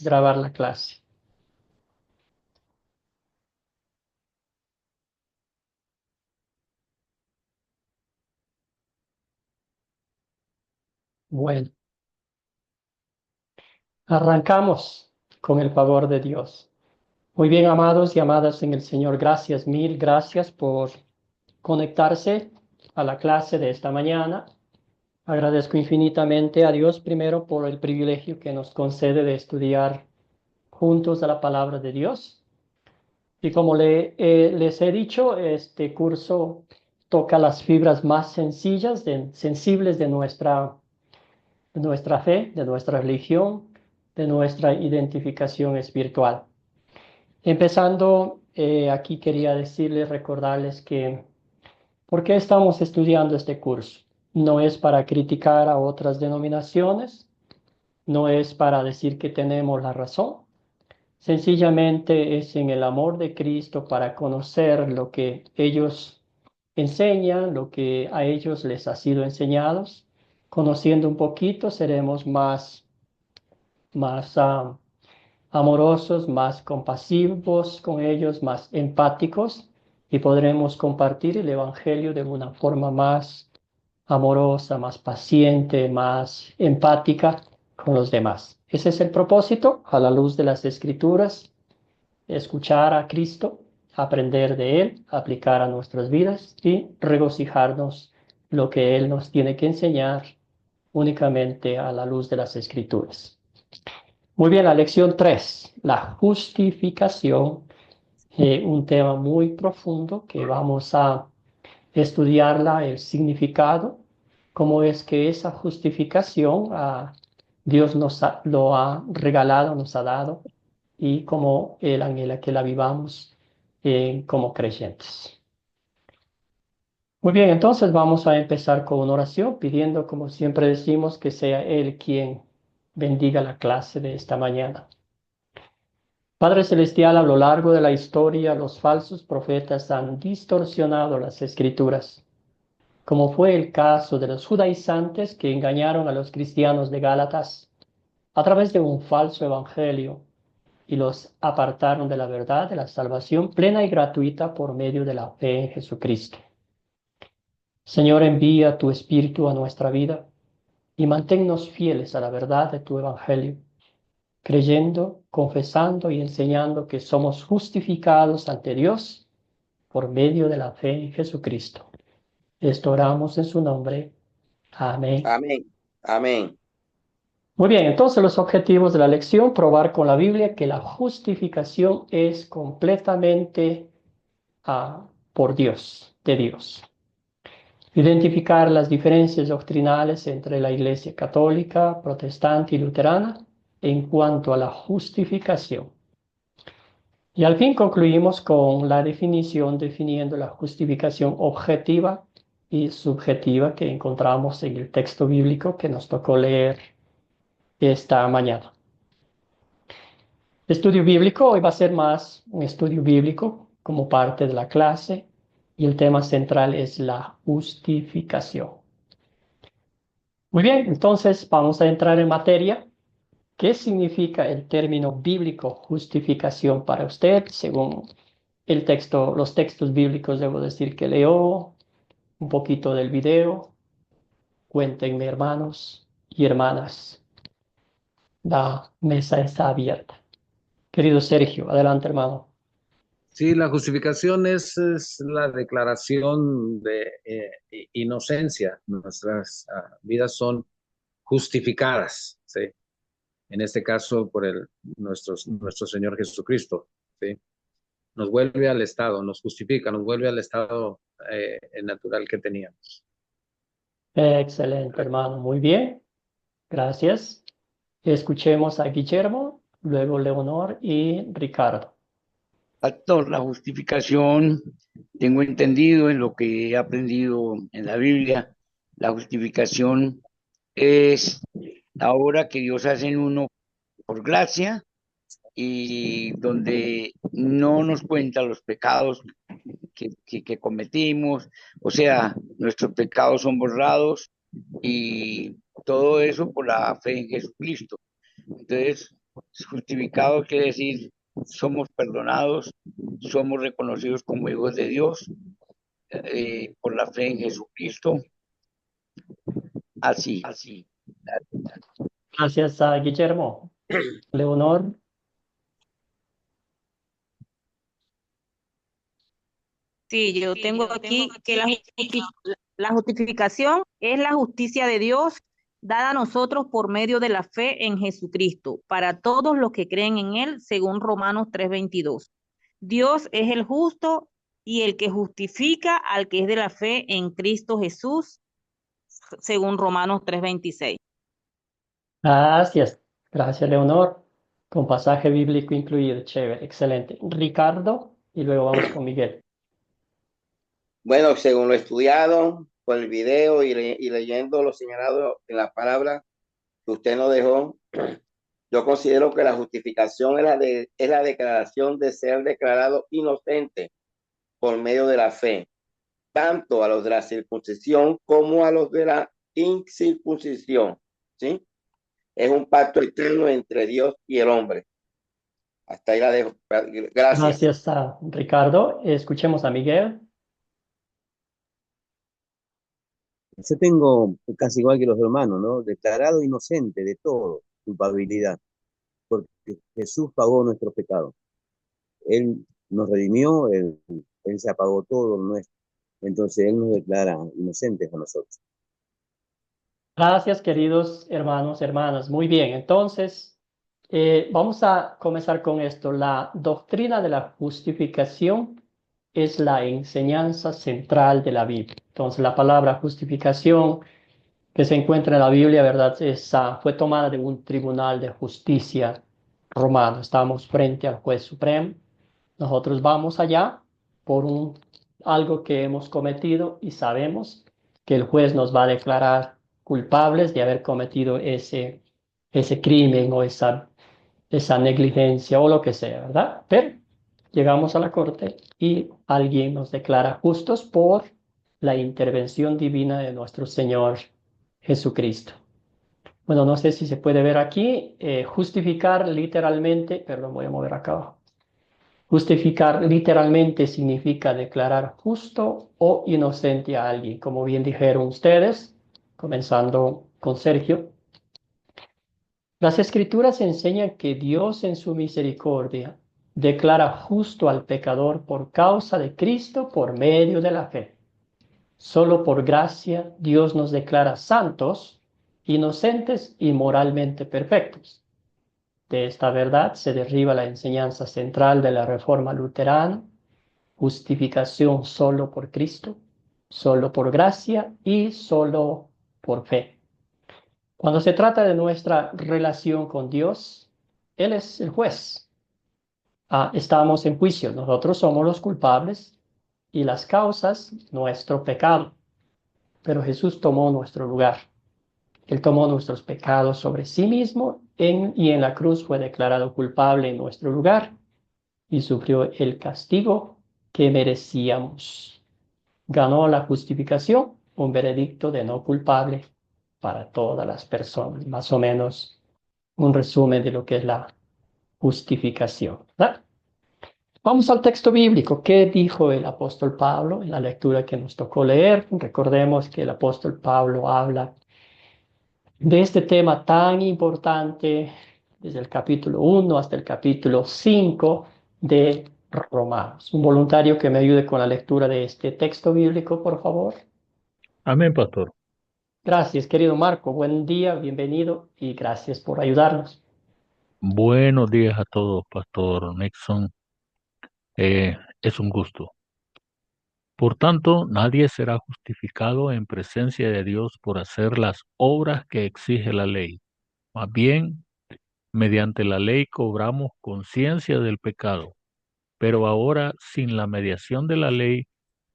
grabar la clase. Bueno, arrancamos con el favor de Dios. Muy bien, amados y amadas en el Señor, gracias, mil gracias por conectarse a la clase de esta mañana. Agradezco infinitamente a Dios primero por el privilegio que nos concede de estudiar juntos a la palabra de Dios. Y como les he dicho, este curso toca las fibras más sensibles de nuestra fe, de nuestra religión, de nuestra identificación espiritual. Empezando, aquí quería decirles, recordarles que ¿por qué estamos estudiando este curso? No es para criticar a otras denominaciones, no es para decir que tenemos la razón, sencillamente es en el amor de Cristo para conocer lo que ellos enseñan, lo que a ellos les ha sido enseñados. Conociendo un poquito, seremos más amorosos, más compasivos con ellos, más empáticos y podremos compartir el Evangelio de una forma más amorosa, más paciente, más empática con los demás. Ese es el propósito, a la luz de las Escrituras, escuchar a Cristo, aprender de Él, aplicar a nuestras vidas y regocijarnos lo que Él nos tiene que enseñar únicamente a la luz de las Escrituras. Muy bien, la lección 3, la justificación, un tema muy profundo que vamos a estudiarla, el significado, cómo es que esa justificación Dios lo ha regalado, nos ha dado, y cómo Él anhela que la vivamos como creyentes. Muy bien, entonces vamos a empezar con una oración, pidiendo, como siempre decimos, que sea Él quien bendiga la clase de esta mañana. Padre Celestial, a lo largo de la historia, los falsos profetas han distorsionado las Escrituras, como fue el caso de los judaizantes que engañaron a los cristianos de Gálatas a través de un falso evangelio y los apartaron de la verdad de la salvación plena y gratuita por medio de la fe en Jesucristo. Señor, envía tu Espíritu a nuestra vida y manténnos fieles a la verdad de tu evangelio, creyendo, confesando y enseñando que somos justificados ante Dios por medio de la fe en Jesucristo. Esto oramos en su nombre. Amén. Amén. Amén. Muy bien, entonces los objetivos de la lección: probar con la Biblia que la justificación es completamente por Dios, de Dios. Identificar las diferencias doctrinales entre la Iglesia católica, protestante y luterana en cuanto a la justificación. Y al fin concluimos con la definiendo la justificación objetiva y subjetiva que encontramos en el texto bíblico que nos tocó leer esta mañana. Estudio bíblico, hoy va a ser más un estudio bíblico como parte de la clase y el tema central es la justificación. Muy bien, entonces vamos a entrar en materia. ¿Qué significa el término bíblico justificación para usted? Según los textos bíblicos, debo decir que leo un poquito del video. Cuéntenme, hermanos y hermanas. La mesa está abierta. Querido Sergio, adelante, hermano. Sí, la justificación es la declaración de inocencia. Nuestras vidas son justificadas, ¿sí? En este caso por nuestro Señor Jesucristo, ¿sí? Nos vuelve al estado, nos justifica, nos vuelve al estado natural que teníamos. Excelente, hermano. Muy bien. Gracias. Escuchemos a Guillermo, luego Leonor y Ricardo. Pastor, la justificación, tengo entendido en lo que he aprendido en la Biblia, la justificación es la obra que Dios hace en uno por gracia y donde no nos cuenta los pecados que cometimos, o sea, nuestros pecados son borrados y todo eso por la fe en Jesucristo. Entonces, Justificados quiere decir, somos perdonados, somos reconocidos como hijos de Dios por la fe en Jesucristo. Así. Gracias a Guillermo. Leonor. Sí, yo tengo aquí que la justificación es la justicia de Dios dada a nosotros por medio de la fe en Jesucristo, para todos los que creen en Él, según Romanos 3:22. Dios es el justo y el que justifica al que es de la fe en Cristo Jesús, según Romanos 3:26. Gracias. Gracias, Leonor. Con pasaje bíblico incluido. Chévere, excelente. Ricardo, y luego vamos con Miguel. Bueno, según lo estudiado por el video y leyendo lo señalado en la palabra que usted nos dejó, yo considero que la justificación es la declaración de ser declarado inocente por medio de la fe, tanto a los de la circuncisión como a los de la incircuncisión, ¿sí? Es un pacto eterno entre Dios y el hombre. Hasta ahí la dejo. Gracias. Gracias a Ricardo. Escuchemos a Miguel. Yo tengo casi igual que los hermanos, ¿no? Declarado inocente de todo, culpabilidad, porque Jesús pagó nuestros pecados. Él nos redimió, él se apagó todo nuestro. Entonces Él nos declara inocentes a nosotros. Gracias, queridos hermanos, hermanas. Muy bien, entonces vamos a comenzar con esto. La doctrina de la justificación es la enseñanza central de la Biblia. Entonces, la palabra justificación que se encuentra en la Biblia, ¿verdad? Fue tomada de un tribunal de justicia romano. Estamos frente al juez supremo. Nosotros vamos allá por algo que hemos cometido y sabemos que el juez nos va a declarar culpables de haber cometido ese crimen o esa negligencia o lo que sea, ¿verdad? Pero llegamos a la corte y alguien nos declara justos por la intervención divina de nuestro Señor Jesucristo. Bueno, no sé si se puede ver aquí, justificar literalmente, perdón, voy a mover acá abajo. Justificar literalmente significa declarar justo o inocente a alguien, como bien dijeron ustedes, comenzando con Sergio. Las Escrituras enseñan que Dios en su misericordia declara justo al pecador por causa de Cristo por medio de la fe. Solo por gracia Dios nos declara santos, inocentes y moralmente perfectos. De esta verdad se deriva la enseñanza central de la Reforma luterana: justificación solo por Cristo, solo por gracia y solo por fe. Cuando se trata de nuestra relación con Dios, Él es el juez. Estamos en juicio, nosotros somos los culpables y las causas, nuestro pecado. Pero Jesús tomó nuestro lugar. Él tomó nuestros pecados sobre sí mismo y en la cruz fue declarado culpable en nuestro lugar y sufrió el castigo que merecíamos. Ganó la justificación, un veredicto de no culpable para todas las personas. Más o menos un resumen de lo que es la justificación, ¿verdad? Vamos al texto bíblico. ¿Qué dijo el apóstol Pablo en la lectura que nos tocó leer? Recordemos que el apóstol Pablo habla de este tema tan importante desde el capítulo 1 hasta el capítulo 5 de Romanos. Un voluntario que me ayude con la lectura de este texto bíblico, por favor. Amén, pastor. Gracias, querido Marco. Buen día, bienvenido y gracias por ayudarnos. Buenos días a todos, pastor Nixon. Es un gusto. Por tanto, nadie será justificado en presencia de Dios por hacer las obras que exige la ley. Más bien, mediante la ley cobramos conciencia del pecado. Pero ahora, sin la mediación de la ley,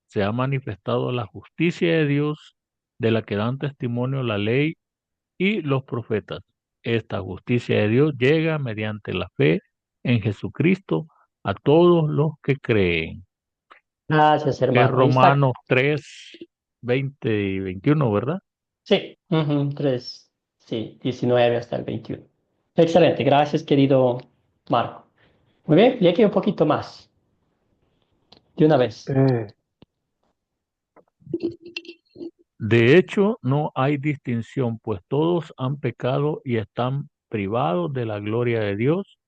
se ha manifestado la justicia de Dios, de la que dan testimonio la ley y los profetas. Esta justicia de Dios llega mediante la fe en Jesucristo a todos los que creen. Gracias, Es hermano. Ahí está. Romanos 3, 20 y 21, ¿verdad? Sí, 3, sí, 19 hasta el 21. Excelente, gracias, querido Marco. Muy bien, y aquí un poquito más, de una vez. De hecho, no hay distinción, pues todos han pecado y están privados de la gloria de Dios,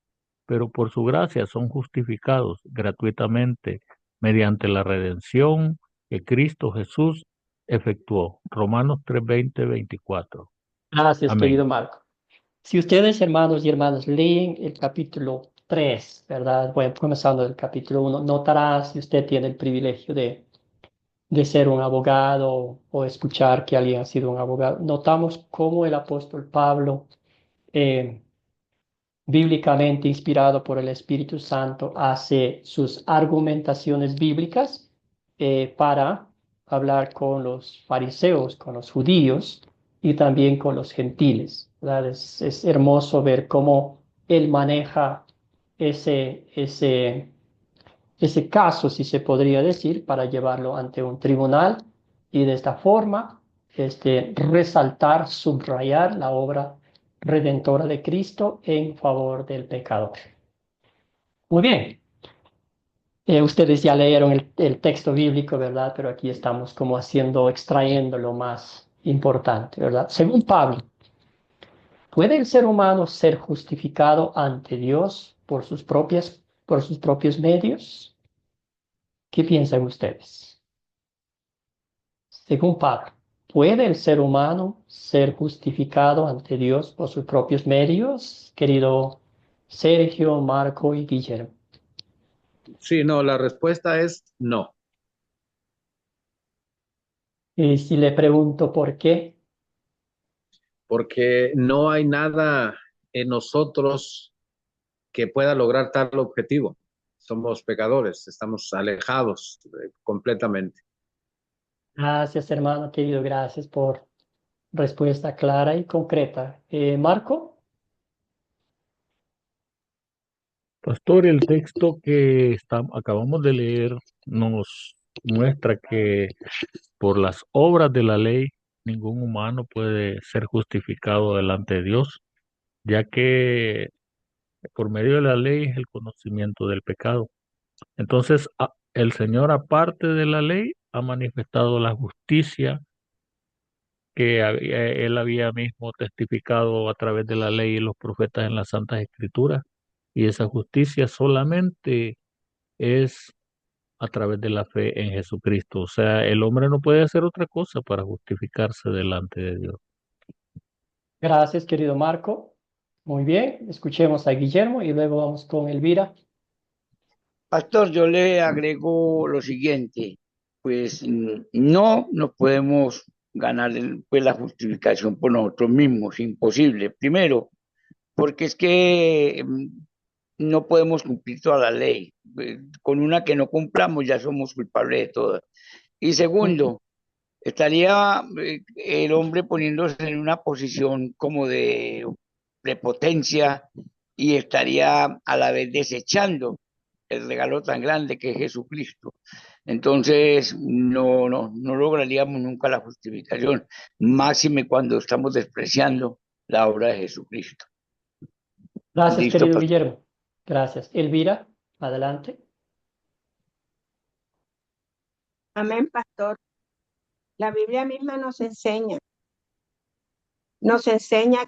pero por su gracia son justificados gratuitamente mediante la redención que Cristo Jesús efectuó. Romanos 3:20-24. Gracias, Amén. querido Marco. Si ustedes, hermanos y hermanas, leen el capítulo 3, ¿verdad? Bueno, comenzando del capítulo 1, notará, si usted tiene el privilegio de ser un abogado o escuchar que alguien ha sido un abogado, notamos cómo el apóstol Pablo, eh, bíblicamente inspirado por el Espíritu Santo, hace sus argumentaciones bíblicas para hablar con los fariseos, con los judíos y también con los gentiles, ¿verdad? Es hermoso ver cómo él maneja ese caso, si se podría decir, para llevarlo ante un tribunal y de esta forma resaltar, subrayar la obra redentora de Cristo en favor del pecador. Muy bien. Ustedes ya leyeron el texto bíblico, ¿verdad? Pero aquí estamos como extrayendo lo más importante, ¿verdad? Según Pablo, ¿puede el ser humano ser justificado ante Dios por sus propios medios? ¿Qué piensan ustedes? Según Pablo, ¿puede el ser humano ser justificado ante Dios por sus propios medios? Querido Sergio, Marco y Guillermo. Sí, no, la respuesta es no, Y si le pregunto por qué, porque no hay nada en nosotros que pueda lograr tal objetivo. Somos pecadores, estamos alejados completamente. gracias hermano querido, gracias por respuesta clara y concreta. Marco, Pastor, el texto que acabamos de leer nos muestra que por las obras de la ley ningún humano puede ser justificado delante de Dios, ya que por medio de la ley es el conocimiento del pecado. Entonces, el Señor, aparte de la ley, ha manifestado la justicia que él había mismo testificado a través de la ley y los profetas en las Santas Escrituras, y esa justicia solamente es a través de la fe en Jesucristo. O sea, el hombre no puede hacer otra cosa para justificarse delante de Dios. gracias querido Marco. Muy bien, escuchemos a Guillermo y luego vamos con Elvira. Pastor, yo le agrego lo siguiente, pues no nos podemos ganar pues, la justificación por nosotros mismos, imposible. Primero, porque es que no podemos cumplir toda la ley. Con una que no cumplamos ya somos culpables de todas. Y segundo, estaría el hombre poniéndose en una posición como de prepotencia y estaría a la vez desechando el regalo tan grande que es Jesucristo. Entonces, no lograríamos nunca la justificación, máxime cuando estamos despreciando la obra de Jesucristo. Gracias Listo, querido pastor. Guillermo. Gracias. Elvira, adelante. Amén, pastor. La Biblia misma nos enseña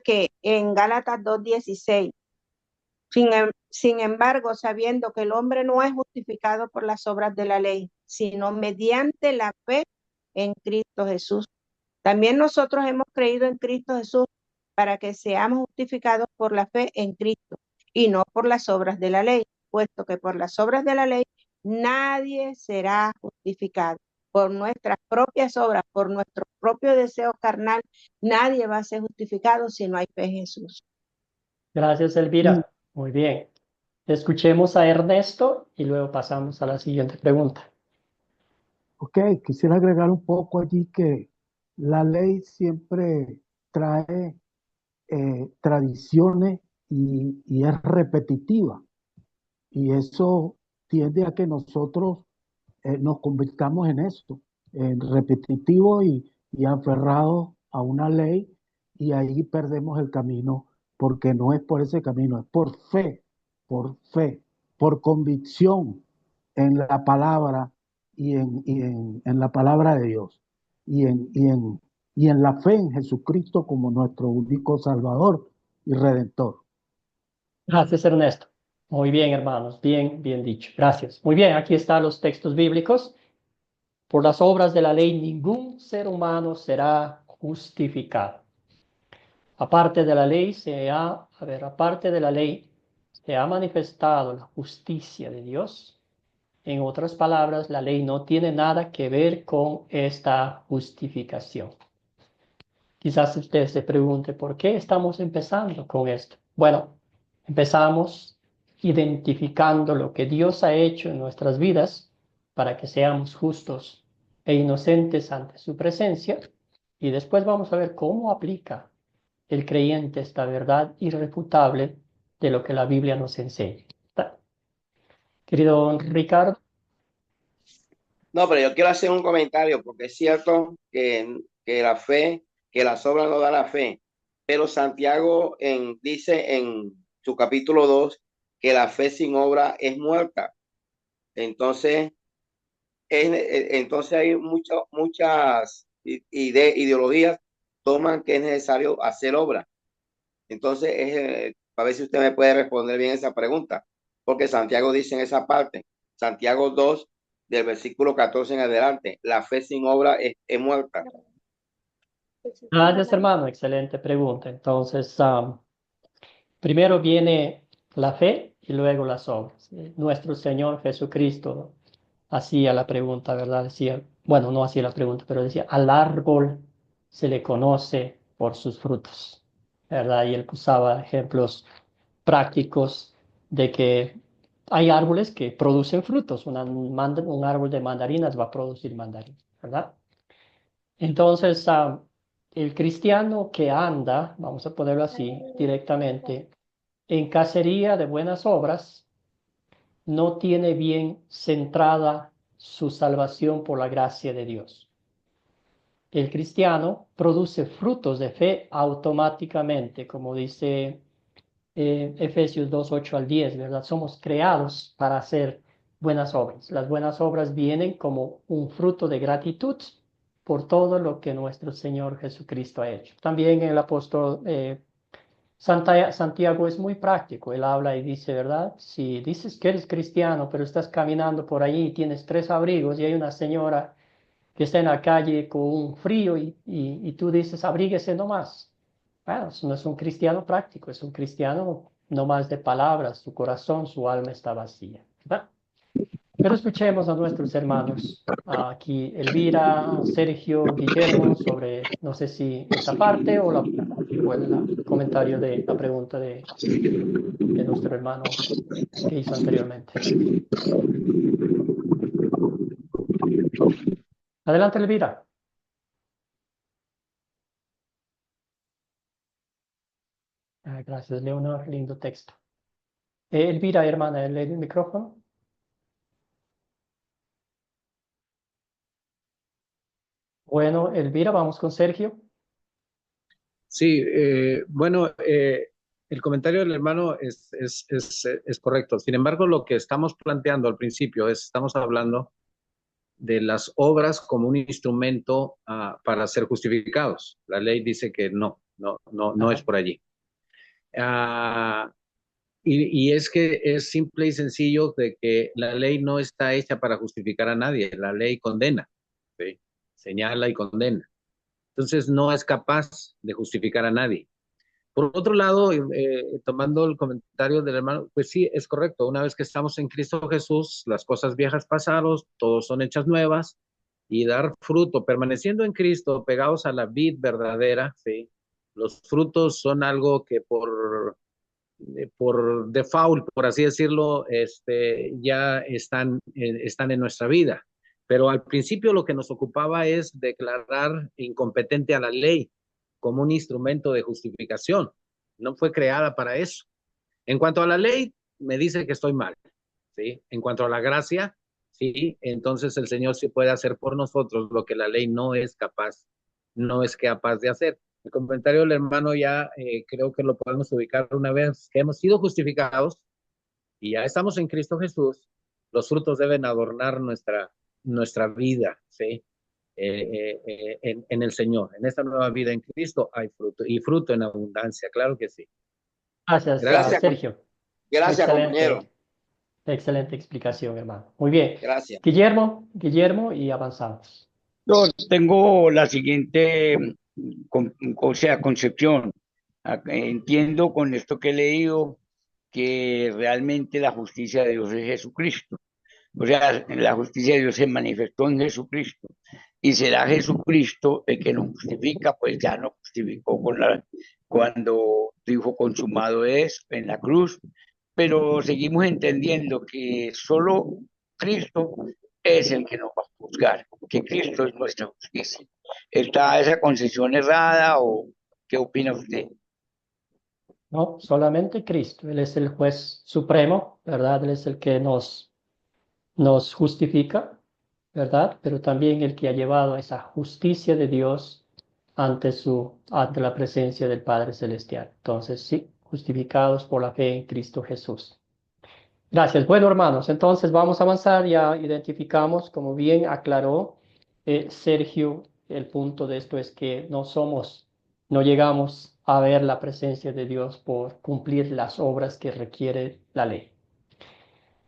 que en Gálatas 2:16, sin embargo, sabiendo que el hombre no es justificado por las obras de la ley, sino mediante la fe en Cristo Jesús. También nosotros hemos creído en Cristo Jesús para que seamos justificados por la fe en Cristo y no por las obras de la ley, puesto que por las obras de la ley nadie será justificado. Por nuestras propias obras, por nuestro propio deseo carnal, nadie va a ser justificado si no hay fe en Jesús. Gracias Elvira. Muy bien. Escuchemos a Ernesto y luego pasamos a la siguiente pregunta. Ok, quisiera agregar un poco allí que la ley siempre trae tradiciones y es repetitiva. Y eso tiende a que nosotros nos convirtamos en esto, en repetitivo y aferrados a una ley, y ahí perdemos el camino porque no es por ese camino, es por fe, por convicción en la palabra en la palabra de Dios y en la fe en Jesucristo como nuestro único Salvador y Redentor. Gracias, Ernesto. Muy bien, hermanos. Bien, bien dicho. Gracias. Muy bien, aquí están los textos bíblicos. Por las obras de la ley, ningún ser humano será justificado. Aparte de la ley, aparte de la ley, se ha manifestado la justicia de Dios. En otras palabras, la ley no tiene nada que ver con esta justificación. Quizás usted se pregunte, ¿por qué estamos empezando con esto? Bueno, empezamos identificando lo que Dios ha hecho en nuestras vidas para que seamos justos e inocentes ante su presencia. Y después vamos a ver cómo aplica el creyente esta verdad irrefutable de lo que la Biblia nos enseña. Querido Ricardo. No, pero yo quiero hacer un comentario porque es cierto que la fe, que las obras no dan la fe, pero Santiago dice en su capítulo 2 que la fe sin obra es muerta. Entonces, entonces hay muchas ideologías toman que es necesario hacer obra. Entonces, a ver si usted me puede responder bien esa pregunta, porque Santiago dice en esa parte, Santiago 2, del versículo 14 en adelante, la fe sin obra es muerta. Gracias, hermano. Excelente pregunta. Entonces, primero viene la fe y luego las obras. Nuestro Señor Jesucristo hacía la pregunta, ¿verdad? Decía, bueno, no hacía la pregunta, pero decía, al árbol se le conoce por sus frutos, ¿verdad? Y él usaba ejemplos prácticos de que hay árboles que producen frutos. Un árbol de mandarinas va a producir mandarinas, ¿verdad? Entonces, el cristiano que anda, vamos a ponerlo así directamente, en cacería de buenas obras, no tiene bien centrada su salvación por la gracia de Dios. El cristiano produce frutos de fe automáticamente, como dice Efesios 2, 8 al 10, ¿verdad? Somos creados para hacer buenas obras. Las buenas obras vienen como un fruto de gratitud por todo lo que nuestro Señor Jesucristo ha hecho. También el apóstol Santiago es muy práctico. Él habla y dice, ¿verdad? Si dices que eres cristiano, pero estás caminando por ahí y tienes 3 abrigos y hay una señora que está en la calle con un frío y tú dices, abríguese nomás. Bueno, eso no es un cristiano práctico, es un cristiano no más de palabras, su corazón, su alma está vacía, ¿verdad? Pero escuchemos a nuestros hermanos, aquí Elvira, Sergio, Guillermo, sobre, no sé si esa parte o el comentario de la pregunta de nuestro hermano que hizo anteriormente. Adelante, Elvira. Gracias, Leonor, lindo texto. Elvira, hermana, lee el micrófono. Bueno, Elvira, vamos con Sergio. Sí, bueno, el comentario del hermano es correcto. Sin embargo, lo que estamos planteando al principio estamos hablando de las obras como un instrumento para ser justificados. La ley dice que no es por allí. Y es que es simple y sencillo de que la ley no está hecha para justificar a nadie. La ley condena, ¿sí? Señala y condena. Entonces no es capaz de justificar a nadie. Por otro lado, tomando el comentario del hermano, pues sí, es correcto. Una vez que estamos en Cristo Jesús, las cosas viejas pasaron, todos son hechas nuevas, y dar fruto, permaneciendo en Cristo, pegados a la vid verdadera, ¿sí? Los frutos son algo que por default, por así decirlo, ya están en nuestra vida. Pero al principio lo que nos ocupaba es declarar incompetente a la ley como un instrumento de justificación. No fue creada para eso. En cuanto a la ley, me dice que estoy mal, ¿sí? En cuanto a la gracia, sí, entonces el Señor sí puede hacer por nosotros lo que la ley no es capaz de hacer. El comentario del hermano ya creo que lo podemos ubicar una vez que hemos sido justificados y ya estamos en Cristo Jesús. Los frutos deben adornar nuestra vida, ¿sí? En el Señor. En esta nueva vida en Cristo hay fruto y fruto en abundancia, claro que sí. Gracias, Gracias, Sergio. gracias, compañero. Excelente, excelente explicación, hermano. Muy bien. Gracias. Guillermo, y avanzamos. Yo tengo la siguiente, concepción. Entiendo con esto que he leído que realmente la justicia de Dios es Jesucristo. O sea, la justicia de Dios se manifestó en Jesucristo. Y será Jesucristo el que nos justifica, pues ya nos justificó cuando dijo consumado es en la cruz. Pero seguimos entendiendo que solo Cristo es el que nos va a juzgar, que Cristo es nuestra justicia. ¿Está esa concepción errada o qué opina usted? No, solamente Cristo. Él es el juez supremo, ¿verdad? Él es el que nos justifica, ¿verdad? Pero también el que ha llevado esa justicia de Dios ante la presencia del Padre Celestial. Entonces, sí, justificados por la fe en Cristo Jesús. Gracias. Bueno, hermanos, entonces vamos a avanzar. Ya identificamos, como bien aclaró Sergio, el punto de esto es que no llegamos a ver la presencia de Dios por cumplir las obras que requiere la ley.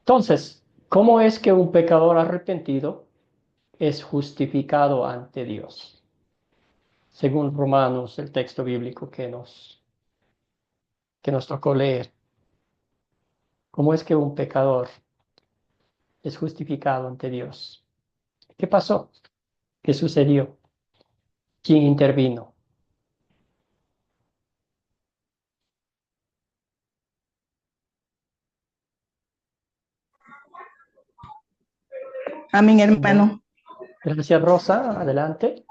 Entonces, ¿cómo es que un pecador arrepentido es justificado ante Dios? Según Romanos, el texto bíblico que nos tocó leer. ¿Cómo es que un pecador es justificado ante Dios? ¿Qué pasó? ¿Qué sucedió? ¿Quién intervino? Amén, hermano. Gracias, Rosa. Adelante.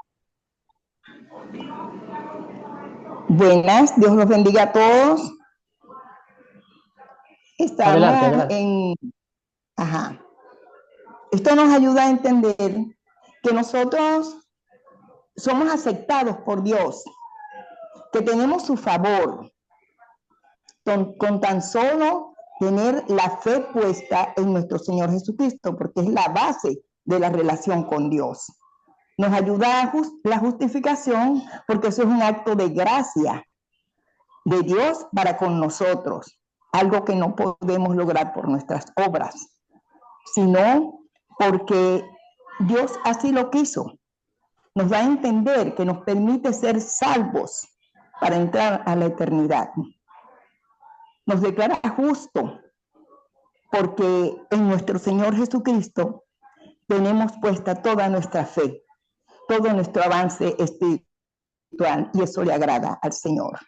Buenas, Dios los bendiga a todos. Estamos adelante. Ajá. Esto nos ayuda a entender que nosotros somos aceptados por Dios, que tenemos su favor, con tan solo tener la fe puesta en nuestro Señor Jesucristo, porque es la base de la relación con Dios. Nos ayuda la justificación porque eso es un acto de gracia de Dios para con nosotros, algo que no podemos lograr por nuestras obras, sino porque Dios así lo quiso. Nos da a entender que nos permite ser salvos para entrar a la eternidad. Nos declara justo porque en nuestro Señor Jesucristo tenemos puesta toda nuestra fe, todo nuestro avance espiritual, y eso le agrada al Señor.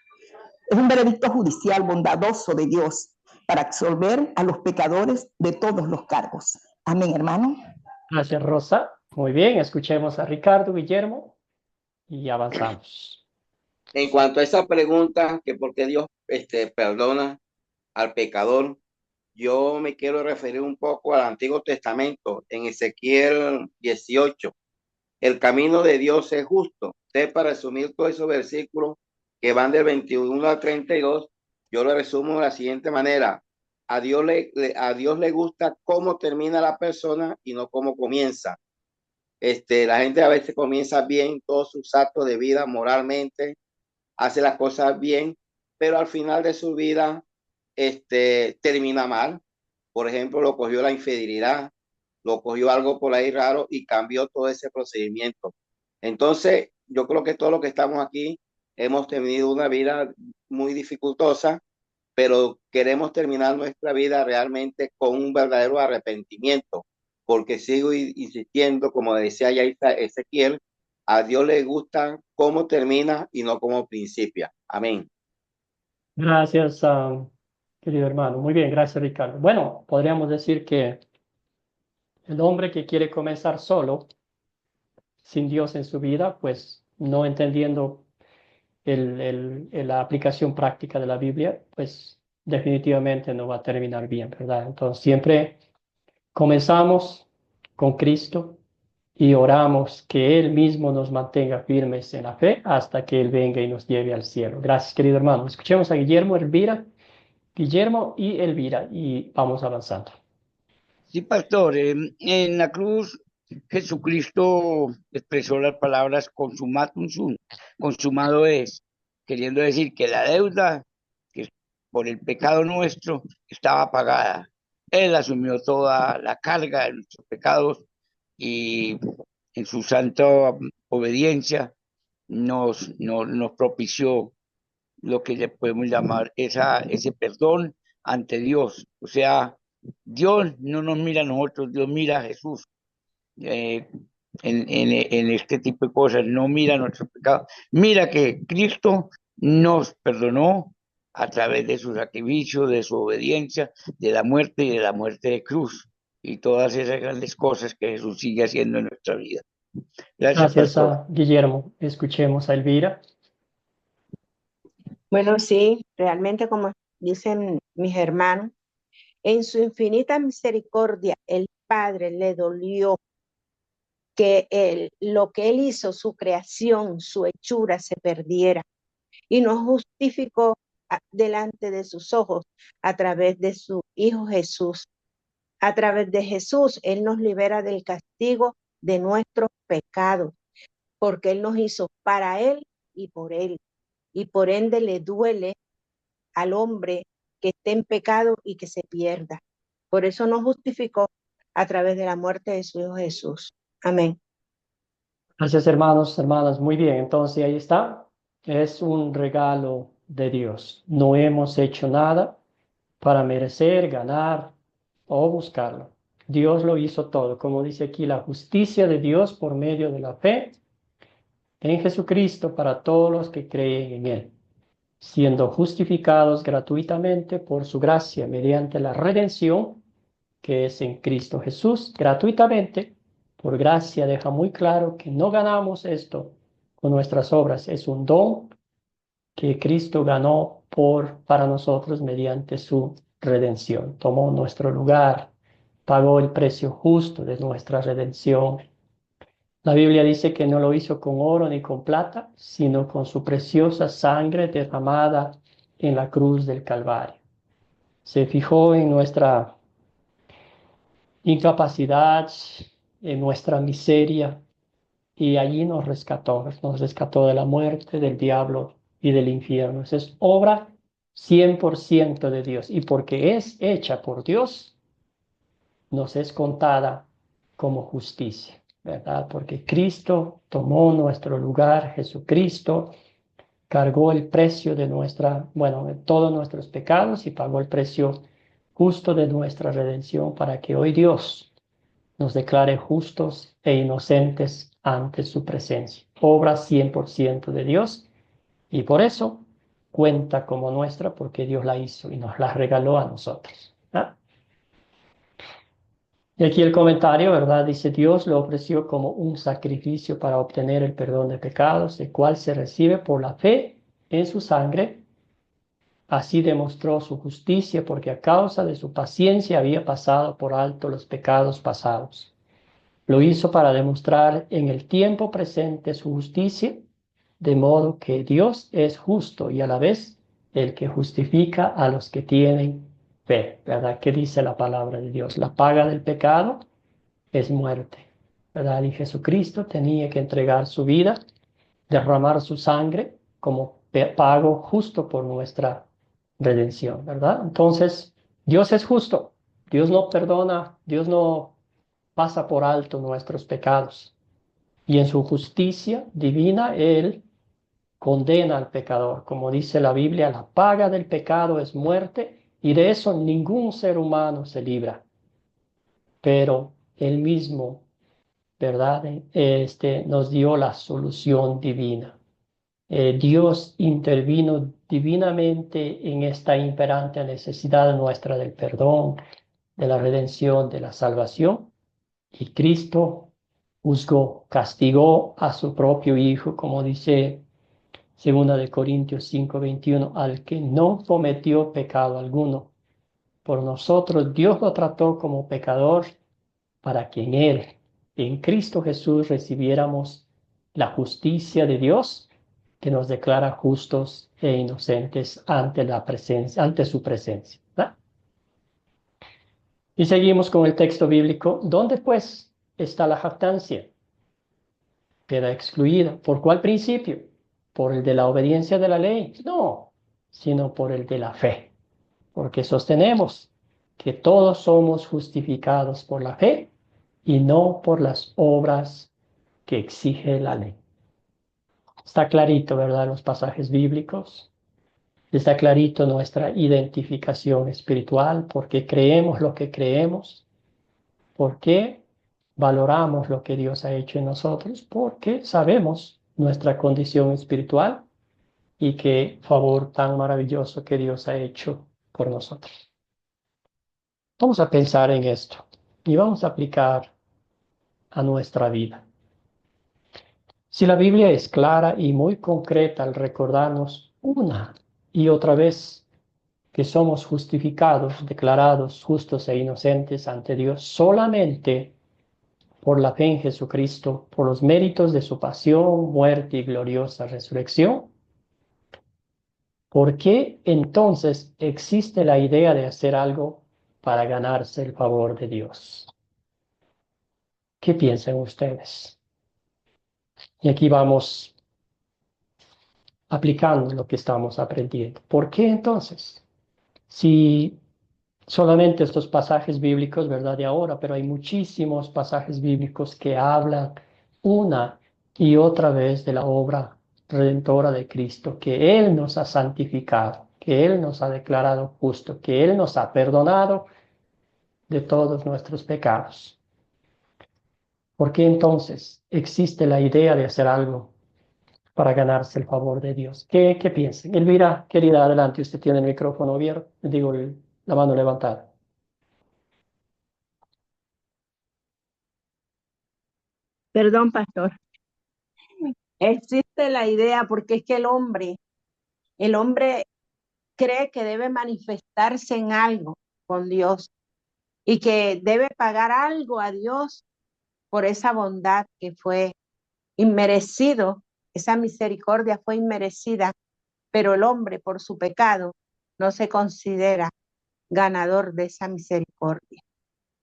Es un veredicto judicial bondadoso de Dios para absolver a los pecadores de todos los cargos. Amén, hermano. Gracias, Rosa. Muy bien, escuchemos a Ricardo, Guillermo, y avanzamos. En cuanto a esa pregunta, que por qué Dios perdona al pecador, yo me quiero referir un poco al Antiguo Testamento, en Ezequiel 18. El camino de Dios es justo. Para resumir todos esos versículos que van del 21 al 32, yo lo resumo de la siguiente manera. A Dios le gusta cómo termina la persona y no cómo comienza. La gente a veces comienza bien todos sus actos de vida moralmente, hace las cosas bien, pero al final de su vida termina mal. Por ejemplo, lo cogió la infidelidad, lo cogió algo por ahí raro y cambió todo ese procedimiento. Entonces, yo creo que todos los que estamos aquí hemos tenido una vida muy dificultosa, pero queremos terminar nuestra vida realmente con un verdadero arrepentimiento, porque sigo insistiendo, como decía ya Ezequiel, a Dios le gusta cómo termina y no cómo principia. Amén. Gracias, querido hermano. Muy bien, gracias, Ricardo. Bueno, podríamos decir que el hombre que quiere comenzar solo, sin Dios en su vida, pues no entendiendo la aplicación práctica de la Biblia, pues definitivamente no va a terminar bien, ¿verdad? Entonces siempre comenzamos con Cristo, y oramos que Él mismo nos mantenga firmes en la fe hasta que Él venga y nos lleve al cielo. Gracias, querido hermano. Escuchemos a Guillermo y Elvira, y vamos avanzando. Sí, pastor, en la cruz Jesucristo expresó las palabras consumatum sunt, consumado es, queriendo decir que la deuda que por el pecado nuestro estaba pagada. Él asumió toda la carga de nuestros pecados y en su santa obediencia nos propició lo que le podemos llamar ese perdón ante Dios. O sea, Dios no nos mira a nosotros, Dios mira a Jesús. En este tipo de cosas, no mira nuestros pecados. Mira que Cristo nos perdonó a través de su sacrificio, de su obediencia, de la muerte y de la muerte de cruz. Y todas esas grandes cosas que Jesús sigue haciendo en nuestra vida. Gracias, Gracias pastor. a Guillermo. Escuchemos a Elvira. Bueno, sí, realmente como dicen mis hermanos, en su infinita misericordia, el Padre le dolió que lo que él hizo, su creación, su hechura, se perdiera y nos justificó delante de sus ojos a través de su Hijo Jesús. A través de Jesús, Él nos libera del castigo de nuestros pecados, porque Él nos hizo para Él y por Él. Y por ende le duele al hombre que esté en pecado y que se pierda. Por eso nos justificó a través de la muerte de su Hijo Jesús. Amén. Gracias, hermanos, hermanas. Muy bien, entonces ahí está. Es un regalo de Dios. No hemos hecho nada para merecer, ganar o buscarlo. Dios lo hizo todo. Como dice aquí, la justicia de Dios por medio de la fe en Jesucristo para todos los que creen en Él, siendo justificados gratuitamente por su gracia mediante la redención que es en Cristo Jesús, gratuitamente. Por gracia deja muy claro que no ganamos esto con nuestras obras. Es un don que Cristo ganó para nosotros mediante su redención. Tomó nuestro lugar, pagó el precio justo de nuestra redención. La Biblia dice que no lo hizo con oro ni con plata, sino con su preciosa sangre derramada en la cruz del Calvario. Se fijó en nuestra incapacidad, en nuestra miseria, y allí nos rescató de la muerte, del diablo y del infierno. Esa es obra 100% de Dios, y porque es hecha por Dios, nos es contada como justicia, ¿verdad? Porque Cristo tomó nuestro lugar, Jesucristo cargó el precio de de todos nuestros pecados y pagó el precio justo de nuestra redención para que hoy Dios nos declare justos e inocentes ante su presencia. Obra 100% de Dios, y por eso cuenta como nuestra, porque Dios la hizo y nos la regaló a nosotros. ¿Ah? Y aquí el comentario, ¿verdad? Dice: Dios lo ofreció como un sacrificio para obtener el perdón de pecados, el cual se recibe por la fe en su sangre. Así demostró su justicia, porque a causa de su paciencia había pasado por alto los pecados pasados. Lo hizo para demostrar en el tiempo presente su justicia, de modo que Dios es justo y a la vez el que justifica a los que tienen fe, ¿verdad? ¿Qué dice la palabra de Dios? La paga del pecado es muerte, ¿verdad? Y Jesucristo tenía que entregar su vida, derramar su sangre como pago justo por nuestra redención, ¿verdad? Entonces, Dios es justo. Dios no perdona, Dios no pasa por alto nuestros pecados. Y en su justicia divina, Él condena al pecador. Como dice la Biblia, la paga del pecado es muerte, y de eso ningún ser humano se libra. Pero Él mismo, ¿verdad? Nos dio la solución divina. Dios intervino divinamente en esta imperante necesidad nuestra del perdón, de la redención, de la salvación. Y Cristo juzgó, castigó a su propio Hijo, como dice 2 Corintios 5:21, al que no cometió pecado alguno. Por nosotros Dios lo trató como pecador, para que en Él en Cristo Jesús recibiéramos la justicia de Dios que nos declara justos e inocentes ante la presencia, ante su presencia, ¿verdad? Y seguimos con el texto bíblico. ¿Dónde pues está la jactancia? Queda excluida. ¿Por cuál principio? ¿Por el de la obediencia de la ley? No, sino por el de la fe. Porque sostenemos que todos somos justificados por la fe y no por las obras que exige la ley. Está clarito, ¿verdad? Los pasajes bíblicos. Está clarito nuestra identificación espiritual, porque creemos lo que creemos, porque valoramos lo que Dios ha hecho en nosotros, porque sabemos nuestra condición espiritual y qué favor tan maravilloso que Dios ha hecho por nosotros. Vamos a pensar en esto y vamos a aplicar a nuestra vida. Si la Biblia es clara y muy concreta al recordarnos una y otra vez que somos justificados, declarados justos e inocentes ante Dios solamente por la fe en Jesucristo, por los méritos de su pasión, muerte y gloriosa resurrección, ¿por qué entonces existe la idea de hacer algo para ganarse el favor de Dios? ¿Qué piensan ustedes? Y aquí vamos aplicando lo que estamos aprendiendo. ¿Por qué entonces? Si solamente estos pasajes bíblicos, ¿verdad? De ahora, pero hay muchísimos pasajes bíblicos que hablan una y otra vez de la obra redentora de Cristo, que Él nos ha santificado, que Él nos ha declarado justo, que Él nos ha perdonado de todos nuestros pecados. ¿Por qué entonces existe la idea de hacer algo para ganarse el favor de Dios? ¿Qué piensan? Elvira, querida, adelante, usted tiene el micrófono abierto, digo, la mano levantada. Perdón, pastor. Existe la idea porque es que el hombre cree que debe manifestarse en algo con Dios y que debe pagar algo a Dios por esa bondad que fue inmerecido, esa misericordia fue inmerecida, pero el hombre por su pecado no se considera ganador de esa misericordia.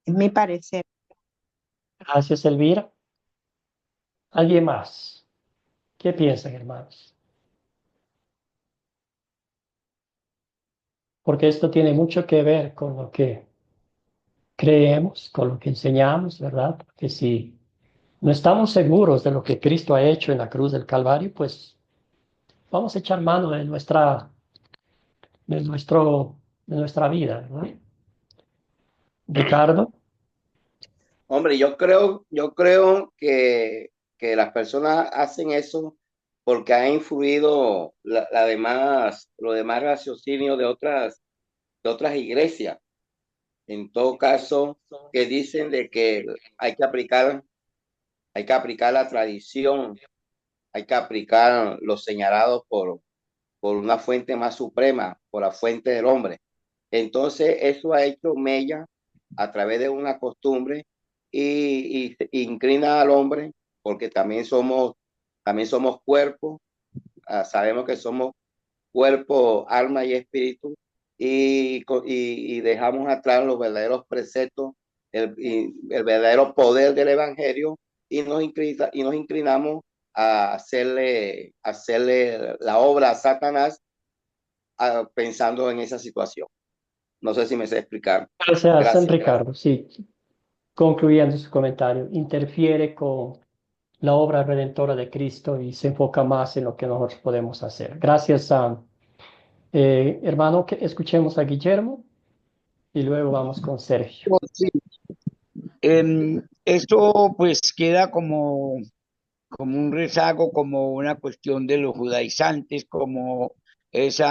Es mi parecer. Gracias, Elvira. ¿Alguien más? ¿Qué piensan, hermanos? Porque esto tiene mucho que ver con lo que creemos, con lo que enseñamos, ¿verdad? Porque si no estamos seguros de lo que Cristo ha hecho en la cruz del Calvario, pues vamos a echar mano de nuestra vida, ¿verdad? Ricardo. Hombre, yo creo que las personas hacen eso porque ha influido los demás raciocinios de otras iglesias. En todo caso, que dicen de que hay que aplicar la tradición, hay que aplicar los señalados por una fuente más suprema, por la fuente del hombre. Entonces, eso ha hecho mella a través de una costumbre y inclina al hombre, porque también somos cuerpo, sabemos que somos cuerpo, alma y espíritu, y dejamos atrás los verdaderos preceptos, el verdadero poder del evangelio, y nos inclinamos a hacerle la obra a Satanás, pensando en esa situación. No sé si me sé explicar. Gracias, Gracias. Ricardo. Sí, concluyendo su comentario, interfiere con la obra redentora de Cristo y se enfoca más en lo que nosotros podemos hacer. Gracias, Sam. Hermano, que escuchemos a Guillermo y luego vamos con Sergio. Sí. Esto pues queda como un rezago, como una cuestión de los judaizantes, como ese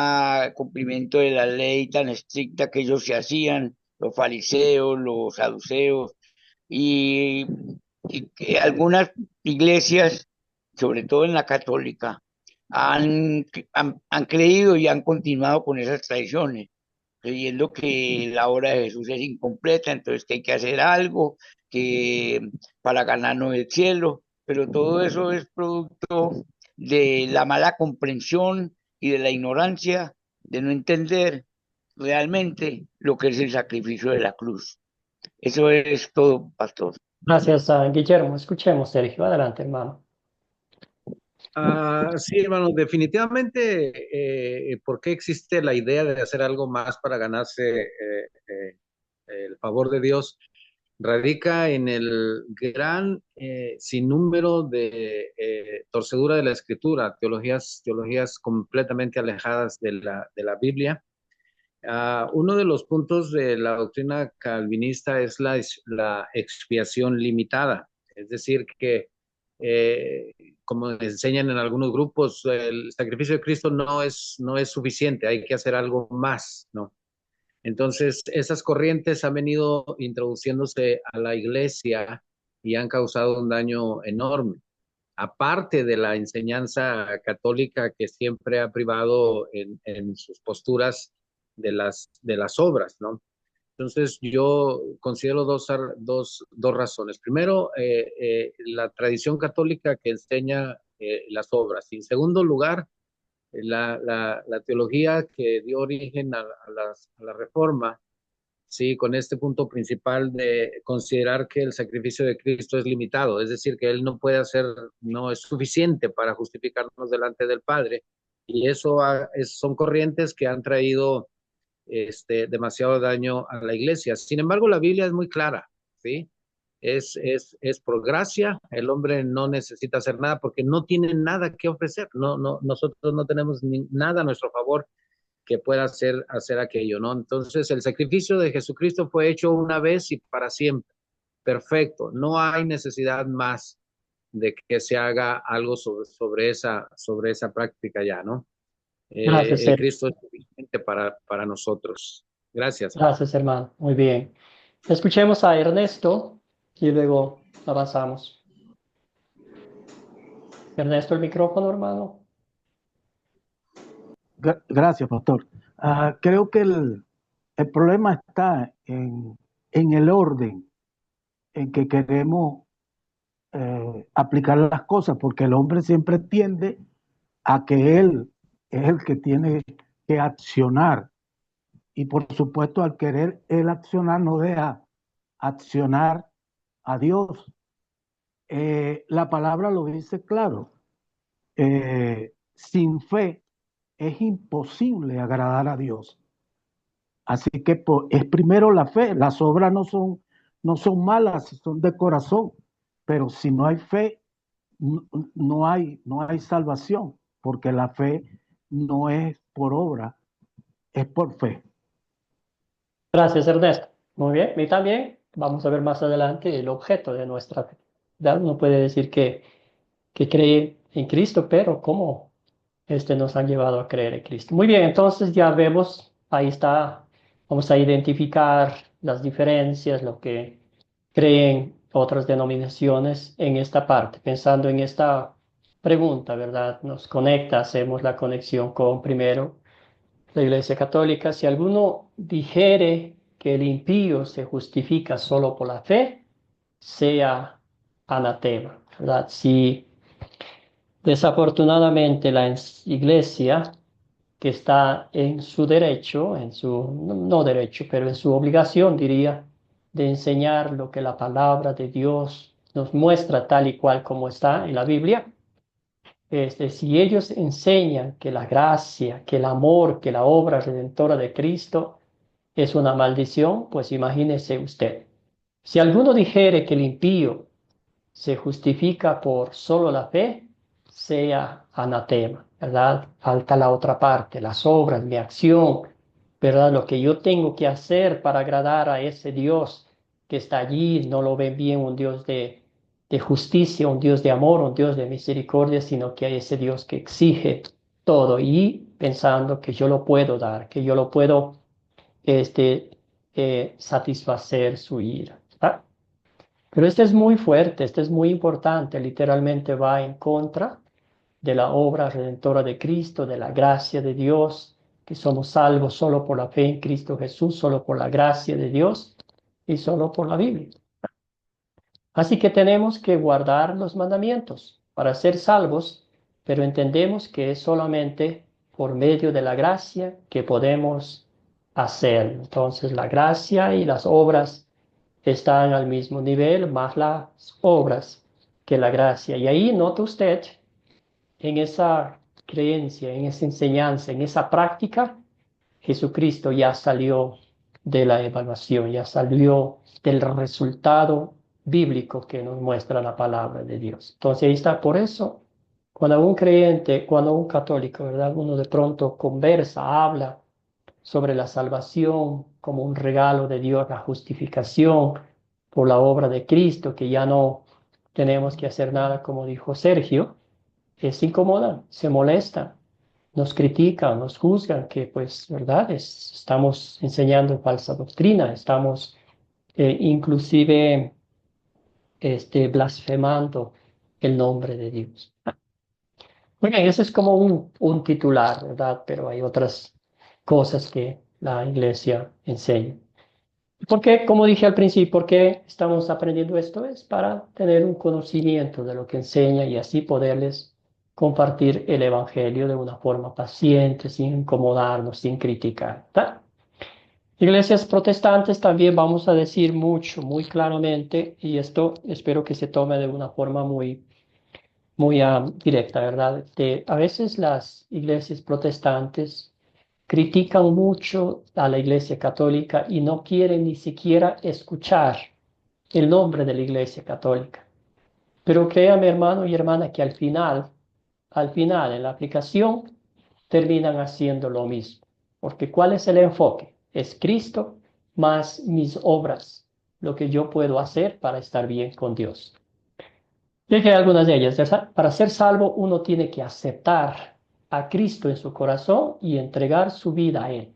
cumplimiento de la ley tan estricta que ellos se hacían, los fariseos, los saduceos, y que algunas iglesias, sobre todo en la católica, han creído y han continuado con esas tradiciones. creyendo que la obra de Jesús es incompleta, entonces que hay que hacer algo que para ganarnos el cielo, pero todo eso es producto de la mala comprensión y de la ignorancia, de no entender realmente lo que es el sacrificio de la cruz. Eso es todo, pastor. Gracias, Guillermo. Escuchemos, Sergio. Adelante, hermano. Sí, hermano, definitivamente, ¿por qué existe la idea de hacer algo más para ganarse el favor de Dios? Radica en el gran sinnúmero de torcedura de la Escritura, teologías completamente alejadas de la Biblia. Uno de los puntos de la doctrina calvinista es la expiación limitada, es decir, que como enseñan en algunos grupos, el sacrificio de Cristo no es suficiente, hay que hacer algo más, ¿no? Entonces, esas corrientes han venido introduciéndose a la iglesia y han causado un daño enorme, aparte de la enseñanza católica que siempre ha privado en sus posturas de las obras, ¿no? Entonces, yo considero dos razones. Primero, la tradición católica que enseña las obras. Y en segundo lugar, la teología que dio origen a la reforma, sí, con este punto principal de considerar que el sacrificio de Cristo es limitado, es decir, que Él no es suficiente para justificarnos delante del Padre. Y eso son corrientes que han traído demasiado daño a la iglesia. Sin embargo, la Biblia es muy clara, ¿sí? Es por gracia, el hombre no necesita hacer nada porque no tiene nada que ofrecer. Nosotros no tenemos nada a nuestro favor que pueda hacer aquello, ¿no? Entonces, el sacrificio de Jesucristo fue hecho una vez y para siempre. Perfecto. No hay necesidad más de que se haga algo sobre esa práctica ya, ¿no? Gracias, Sergio. Cristo es suficiente para nosotros. Gracias. Gracias, hermano. Muy bien. Escuchemos a Ernesto y luego avanzamos. Ernesto, el micrófono, hermano. Gracias, pastor. Creo que el problema está en el orden en que queremos aplicar las cosas, porque el hombre siempre tiende a que él es el que tiene que accionar. Y por supuesto, al querer él accionar, no deja accionar a Dios. La palabra lo dice claro. Sin fe es imposible agradar a Dios. Así que es primero la fe. Las obras no son malas, son de corazón. Pero si no hay fe, no hay salvación, porque la fe no es por obra, es por fe. Gracias, Ernesto. Muy bien. Y también vamos a ver más adelante el objeto de nuestra fe. Uno puede decir que cree en Cristo, pero ¿cómo nos han llevado a creer en Cristo? Muy bien, entonces ya vemos, ahí está, vamos a identificar las diferencias, lo que creen otras denominaciones en esta parte, pensando en esta pregunta, ¿verdad? Nos conecta, hacemos la conexión con primero la Iglesia Católica. Si alguno dijere que el impío se justifica solo por la fe, sea anatema, ¿verdad? Si desafortunadamente la Iglesia, que está en su derecho, no derecho, pero en su obligación, diría, de enseñar lo que la palabra de Dios nos muestra tal y cual como está en la Biblia, si ellos enseñan que la gracia, que el amor, que la obra redentora de Cristo es una maldición, pues imagínese usted. Si alguno dijere que el impío se justifica por solo la fe, sea anatema, ¿verdad? Falta la otra parte, las obras, mi acción, ¿verdad? Lo que yo tengo que hacer para agradar a ese Dios que está allí, no lo ven bien un Dios de justicia, un Dios de amor, un Dios de misericordia, sino que hay ese Dios que exige todo y pensando que yo lo puedo dar, que yo lo puedo satisfacer su ira. ¿Ah? Pero este es muy fuerte, este es muy importante, literalmente va en contra de la obra redentora de Cristo, de la gracia de Dios que somos salvos solo por la fe en Cristo Jesús, solo por la gracia de Dios y solo por la Biblia. Así que tenemos que guardar los mandamientos para ser salvos, pero entendemos que es solamente por medio de la gracia que podemos hacer. Entonces la gracia y las obras están al mismo nivel, más las obras que la gracia. Y ahí nota usted en esa creencia, en esa enseñanza, en esa práctica, Jesucristo ya salió de la evaluación, ya salió del resultado bíblico que nos muestra la palabra de Dios. Entonces ahí está, por eso, cuando un creyente, cuando un católico, ¿verdad? Uno de pronto conversa, habla sobre la salvación como un regalo de Dios, la justificación por la obra de Cristo, que ya no tenemos que hacer nada, como dijo Sergio, se incomodan, se molestan, nos critican, nos juzgan, que pues, ¿verdad? Estamos enseñando falsa doctrina, estamos inclusive blasfemando el nombre de Dios. Muy bien, ese es como un titular, ¿verdad? Pero hay otras cosas que la iglesia enseña. ¿Por qué? Como dije al principio, ¿por qué estamos aprendiendo esto? Es para tener un conocimiento de lo que enseña y así poderles compartir el evangelio de una forma paciente, sin incomodarnos, sin criticar. ¿Tá? Iglesias protestantes también vamos a decir mucho, muy claramente, y esto espero que se tome de una forma muy directa, ¿verdad? A veces las iglesias protestantes critican mucho a la iglesia católica y no quieren ni siquiera escuchar el nombre de la iglesia católica. Pero créame, hermano y hermana, que al final, en la aplicación, terminan haciendo lo mismo. Porque ¿cuál es el enfoque? Es Cristo más mis obras, lo que yo puedo hacer para estar bien con Dios. Dije algunas de ellas. Para ser salvo, uno tiene que aceptar a Cristo en su corazón y entregar su vida a Él.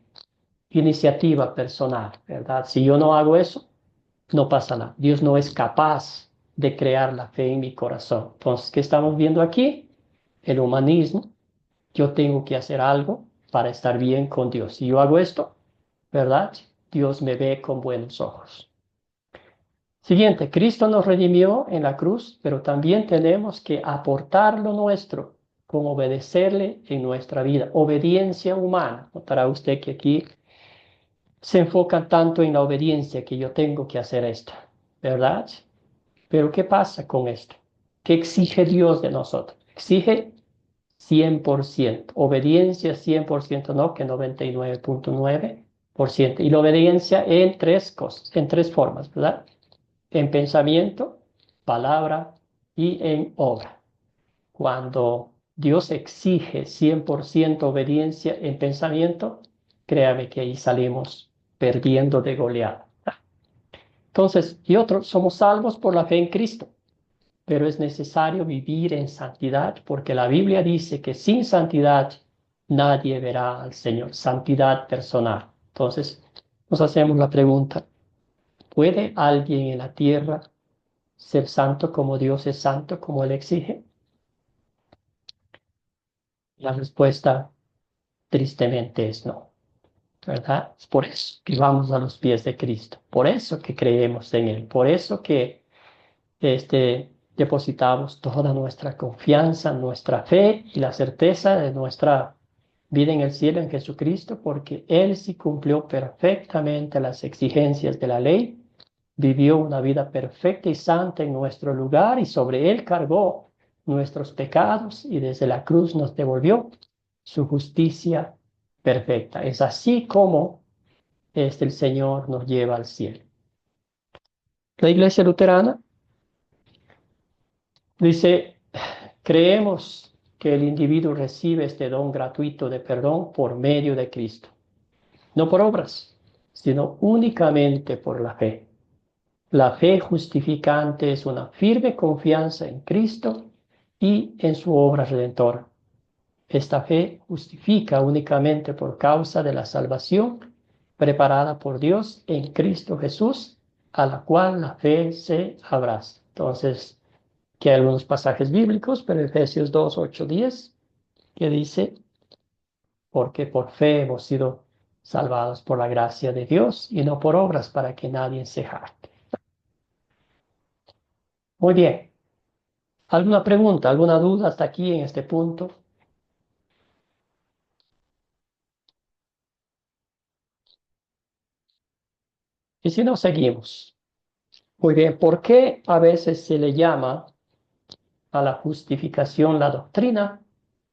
Iniciativa personal, ¿verdad? Si yo no hago eso, no pasa nada. Dios no es capaz de crear la fe en mi corazón. Entonces, ¿qué estamos viendo aquí? El humanismo. Yo tengo que hacer algo para estar bien con Dios. Si yo hago esto, ¿verdad? Dios me ve con buenos ojos. Siguiente, Cristo nos redimió en la cruz, pero también tenemos que aportar lo nuestro con obedecerle en nuestra vida. Obediencia humana. Notará usted que aquí se enfocan tanto en la obediencia que yo tengo que hacer esto, ¿verdad? Pero ¿qué pasa con esto? ¿Qué exige Dios de nosotros? Exige 100%, obediencia 100%, no que 99.9%. Y la obediencia en tres cosas, en tres formas, ¿verdad? En pensamiento, palabra y en obra. Cuando Dios exige 100% obediencia en pensamiento, créame que ahí salimos perdiendo de goleada. Entonces, y otros, somos salvos por la fe en Cristo, pero es necesario vivir en santidad, porque la Biblia dice que sin santidad nadie verá al Señor, santidad personal. Entonces, nos hacemos la pregunta, ¿puede alguien en la tierra ser santo como Dios es santo, como Él exige? La respuesta, tristemente, es no, ¿verdad? Es por eso que vamos a los pies de Cristo, por eso que creemos en Él, por eso que depositamos toda nuestra confianza, nuestra fe y la certeza de nuestra vida en el cielo en Jesucristo, porque Él sí cumplió perfectamente las exigencias de la ley, vivió una vida perfecta y santa en nuestro lugar y sobre Él cargó nuestros pecados y desde la cruz nos devolvió su justicia perfecta. Es así como el Señor nos lleva al cielo. La Iglesia Luterana dice, creemos que el individuo recibe este don gratuito de perdón por medio de Cristo, no por obras, sino únicamente por la fe. La fe justificante es una firme confianza en Cristo y en su obra redentora. Esta fe justifica únicamente por causa de la salvación preparada por Dios en Cristo Jesús, a la cual la fe se abraza. Entonces, que hay algunos pasajes bíblicos, pero Efesios 2, 8, 10, que dice, porque por fe hemos sido salvados por la gracia de Dios y no por obras para que nadie se jacte. Muy bien. ¿Alguna pregunta, alguna duda hasta aquí en este punto? Y si no, seguimos. Muy bien. ¿Por qué a veces se le llama a la justificación la doctrina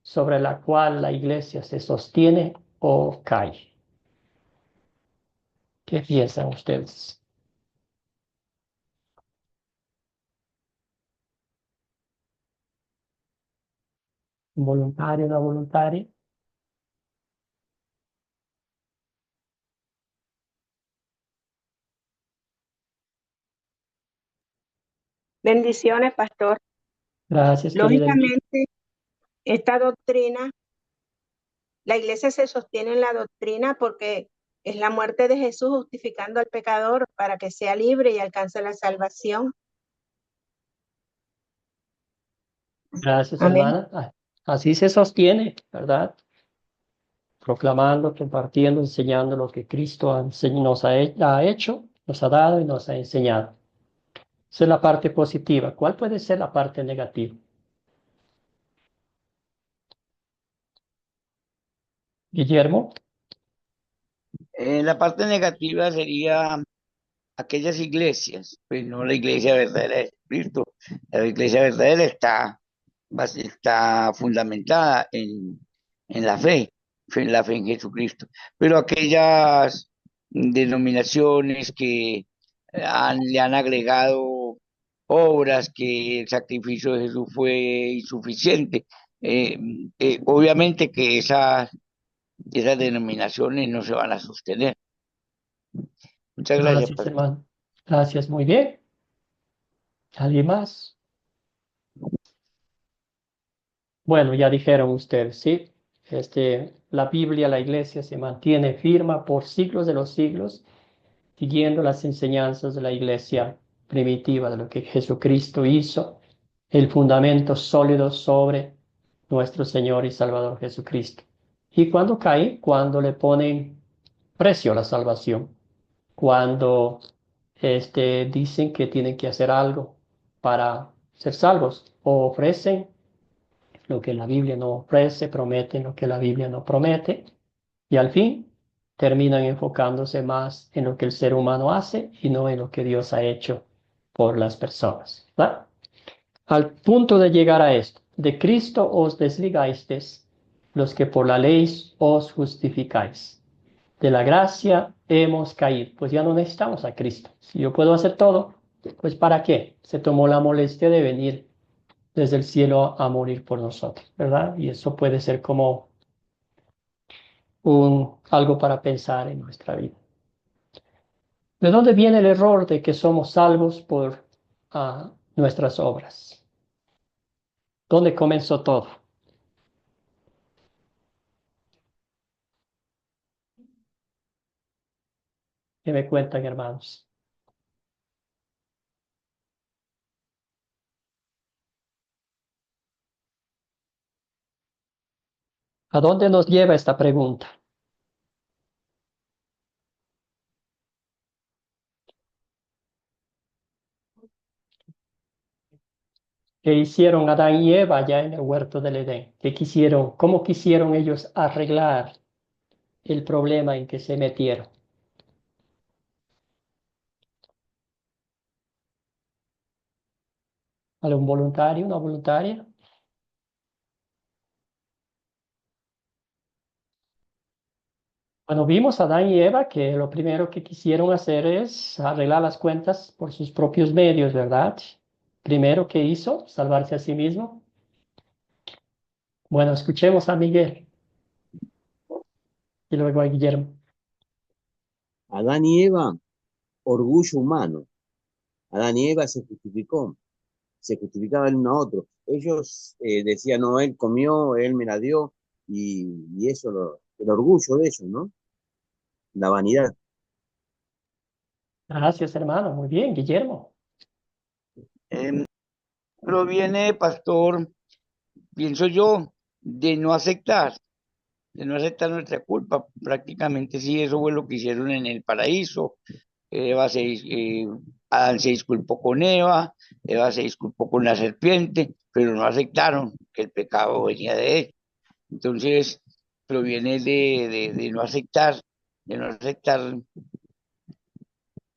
sobre la cual la iglesia se sostiene o cae? ¿Qué piensan ustedes? ¿Voluntario o no voluntario? Bendiciones, pastor. Gracias, querida. Lógicamente, esta doctrina, la iglesia se sostiene en la doctrina porque es la muerte de Jesús justificando al pecador para que sea libre y alcance la salvación. Gracias, Amén. hermana. Así se sostiene, ¿verdad? Proclamando, compartiendo, enseñando lo que Cristo nos ha hecho, nos ha dado y nos ha enseñado. Esa es la parte positiva. ¿Cuál puede ser la parte negativa? Guillermo. La parte negativa sería aquellas iglesias, pues no la iglesia verdadera de Cristo. La iglesia verdadera está fundamentada en la fe en Jesucristo. Pero aquellas denominaciones que le han agregado obras, que el sacrificio de Jesús fue insuficiente, obviamente que esas denominaciones no se van a sostener. Muchas gracias, Gracias, pastor. hermano. Gracias, muy bien. ¿Alguien más? Bueno, ya dijeron ustedes, ¿sí? La Biblia, la iglesia se mantiene firme por siglos de los siglos, siguiendo las enseñanzas de la iglesia primitiva, de lo que Jesucristo hizo, el fundamento sólido sobre nuestro Señor y Salvador Jesucristo. ¿Y cuando cae? Cuando le ponen precio a la salvación, cuando dicen que tienen que hacer algo para ser salvos, o ofrecen lo que la Biblia no ofrece, prometen lo que la Biblia no promete, y al fin terminan enfocándose más en lo que el ser humano hace y no en lo que Dios ha hecho por las personas, ¿verdad? Al punto de llegar a esto, de Cristo os desligasteis, los que por la ley os justificáis. De la gracia hemos caído, pues ya no necesitamos a Cristo. Si yo puedo hacer todo, pues ¿para qué? Se tomó la molestia de venir desde el cielo a morir por nosotros, ¿verdad? Y eso puede ser como algo para pensar en nuestra vida. ¿De dónde viene el error de que somos salvos por nuestras obras? ¿Dónde comenzó todo? ¿Qué me cuentan, hermanos? ¿A dónde nos lleva esta pregunta? ¿Qué hicieron Adán y Eva allá en el huerto del Edén? ¿Qué quisieron? ¿Cómo quisieron ellos arreglar el problema en que se metieron? ¿Algún voluntario, una voluntaria? Bueno, vimos a Adán y Eva que lo primero que quisieron hacer es arreglar las cuentas por sus propios medios, ¿verdad? Primero que hizo, salvarse a sí mismo. Bueno, escuchemos a Miguel y luego a Guillermo. Adán y Eva, orgullo humano. Adán y Eva se justificaban el uno a otro. Ellos decían, no, él comió, él me la dio, y eso, el orgullo de ellos, ¿no? La vanidad. Gracias, hermano. Muy bien, Guillermo. Proviene, pastor, pienso yo, de no aceptar de no aceptar nuestra culpa. Prácticamente sí, eso fue lo que hicieron en el paraíso. Adán se disculpó con Eva, Eva se disculpó con la serpiente, pero no aceptaron que el pecado venía de él. Entonces, proviene de de no aceptar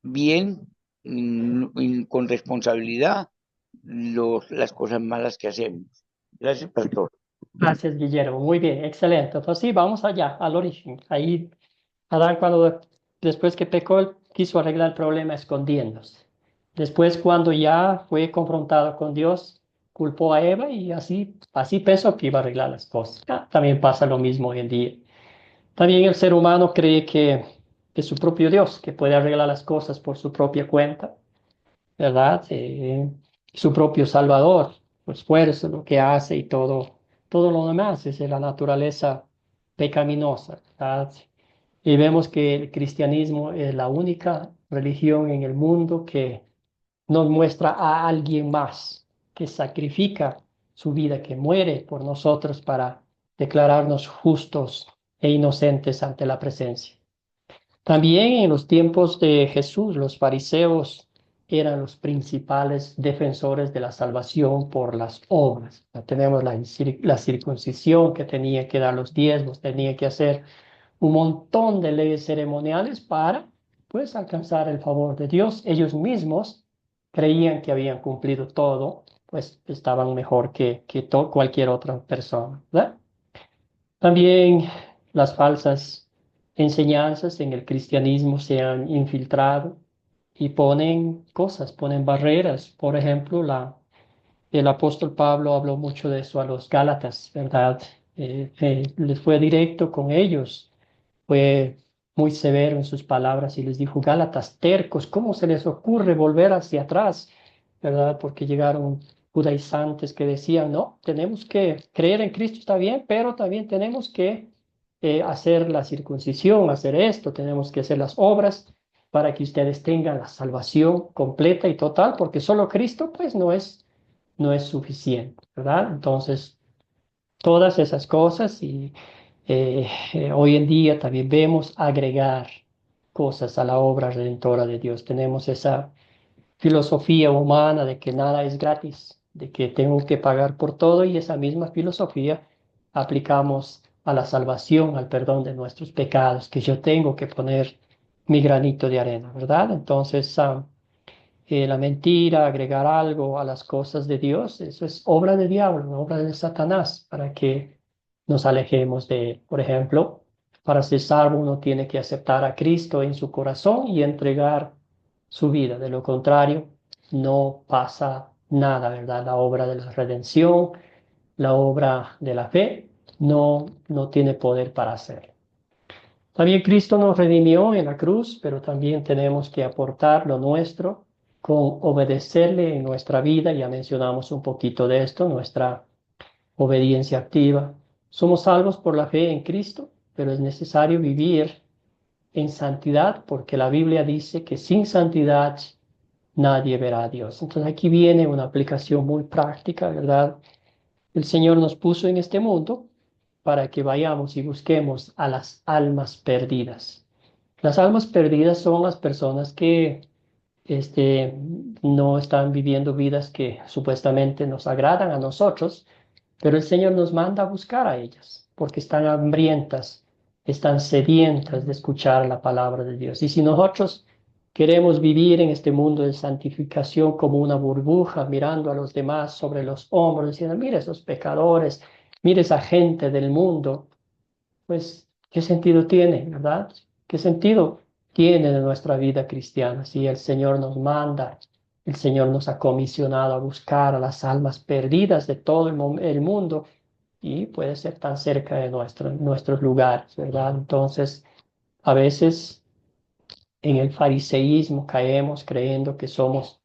bien, con responsabilidad, las cosas malas que hacemos. Gracias, pastor. Gracias, Guillermo. Muy bien, excelente. Entonces sí, vamos allá, al origen. Ahí Adán después que pecó, él quiso arreglar el problema escondiéndose. Después cuando ya fue confrontado con Dios, culpó a Eva y así pensó que iba a arreglar las cosas. También pasa lo mismo hoy en día. También el ser humano cree que es su propio Dios, que puede arreglar las cosas por su propia cuenta, ¿verdad? Su propio Salvador, su esfuerzo, lo que hace y todo lo demás es de la naturaleza pecaminosa, ¿verdad? Y vemos que el cristianismo es la única religión en el mundo que nos muestra a alguien más, que sacrifica su vida, que muere por nosotros para declararnos justos e inocentes ante la presencia. También en los tiempos de Jesús, los fariseos eran los principales defensores de la salvación por las obras. Ya tenemos la circuncisión, que tenía que dar los diezmos, tenía que hacer un montón de leyes ceremoniales para, pues, alcanzar el favor de Dios. Ellos mismos creían que habían cumplido todo, pues estaban mejor que cualquier otra persona, ¿verdad? También las falsas enseñanzas en el cristianismo se han infiltrado y ponen barreras. Por ejemplo, el apóstol Pablo habló mucho de eso a los Gálatas, ¿verdad? Les fue directo con ellos, fue muy severo en sus palabras y les dijo: Gálatas tercos, ¿cómo se les ocurre volver hacia atrás? ¿Verdad? Porque llegaron judaizantes que decían: no, tenemos que creer en Cristo, está bien, pero también tenemos que hacer la circuncisión, hacer esto, tenemos que hacer las obras para que ustedes tengan la salvación completa y total, porque solo Cristo pues no es suficiente, ¿verdad? Entonces, todas esas cosas y hoy en día también vemos agregar cosas a la obra redentora de Dios. Tenemos esa filosofía humana de que nada es gratis, de que tengo que pagar por todo, y esa misma filosofía aplicamos a la salvación, al perdón de nuestros pecados, que yo tengo que poner mi granito de arena, ¿verdad? Entonces, la mentira, agregar algo a las cosas de Dios, eso es obra del diablo, obra de Satanás, para que nos alejemos de él. Por ejemplo, para ser salvo uno tiene que aceptar a Cristo en su corazón y entregar su vida. De lo contrario, no pasa nada, ¿verdad? La obra de la redención, la obra de la fe, no tiene poder para hacerlo. También Cristo nos redimió en la cruz, pero también tenemos que aportar lo nuestro con obedecerle en nuestra vida. Ya mencionamos un poquito de esto, nuestra obediencia activa. Somos salvos por la fe en Cristo, pero es necesario vivir en santidad, porque la Biblia dice que sin santidad nadie verá a Dios. Entonces aquí viene una aplicación muy práctica, ¿verdad? El Señor nos puso en este mundo para que vayamos y busquemos a las almas perdidas. Las almas perdidas son las personas que no están viviendo vidas que supuestamente nos agradan a nosotros, pero el Señor nos manda a buscar a ellas, porque están hambrientas, están sedientas de escuchar la palabra de Dios. Y si nosotros queremos vivir en este mundo de santificación como una burbuja, mirando a los demás sobre los hombros, diciendo: mire esos pecadores, mire esa gente del mundo, pues, ¿qué sentido tiene, verdad? ¿Qué sentido tiene de nuestra vida cristiana si el Señor nos manda, el Señor nos ha comisionado a buscar a las almas perdidas de todo el mundo, y puede ser tan cerca de nuestros lugares, ¿verdad? Entonces, a veces en el fariseísmo caemos creyendo que somos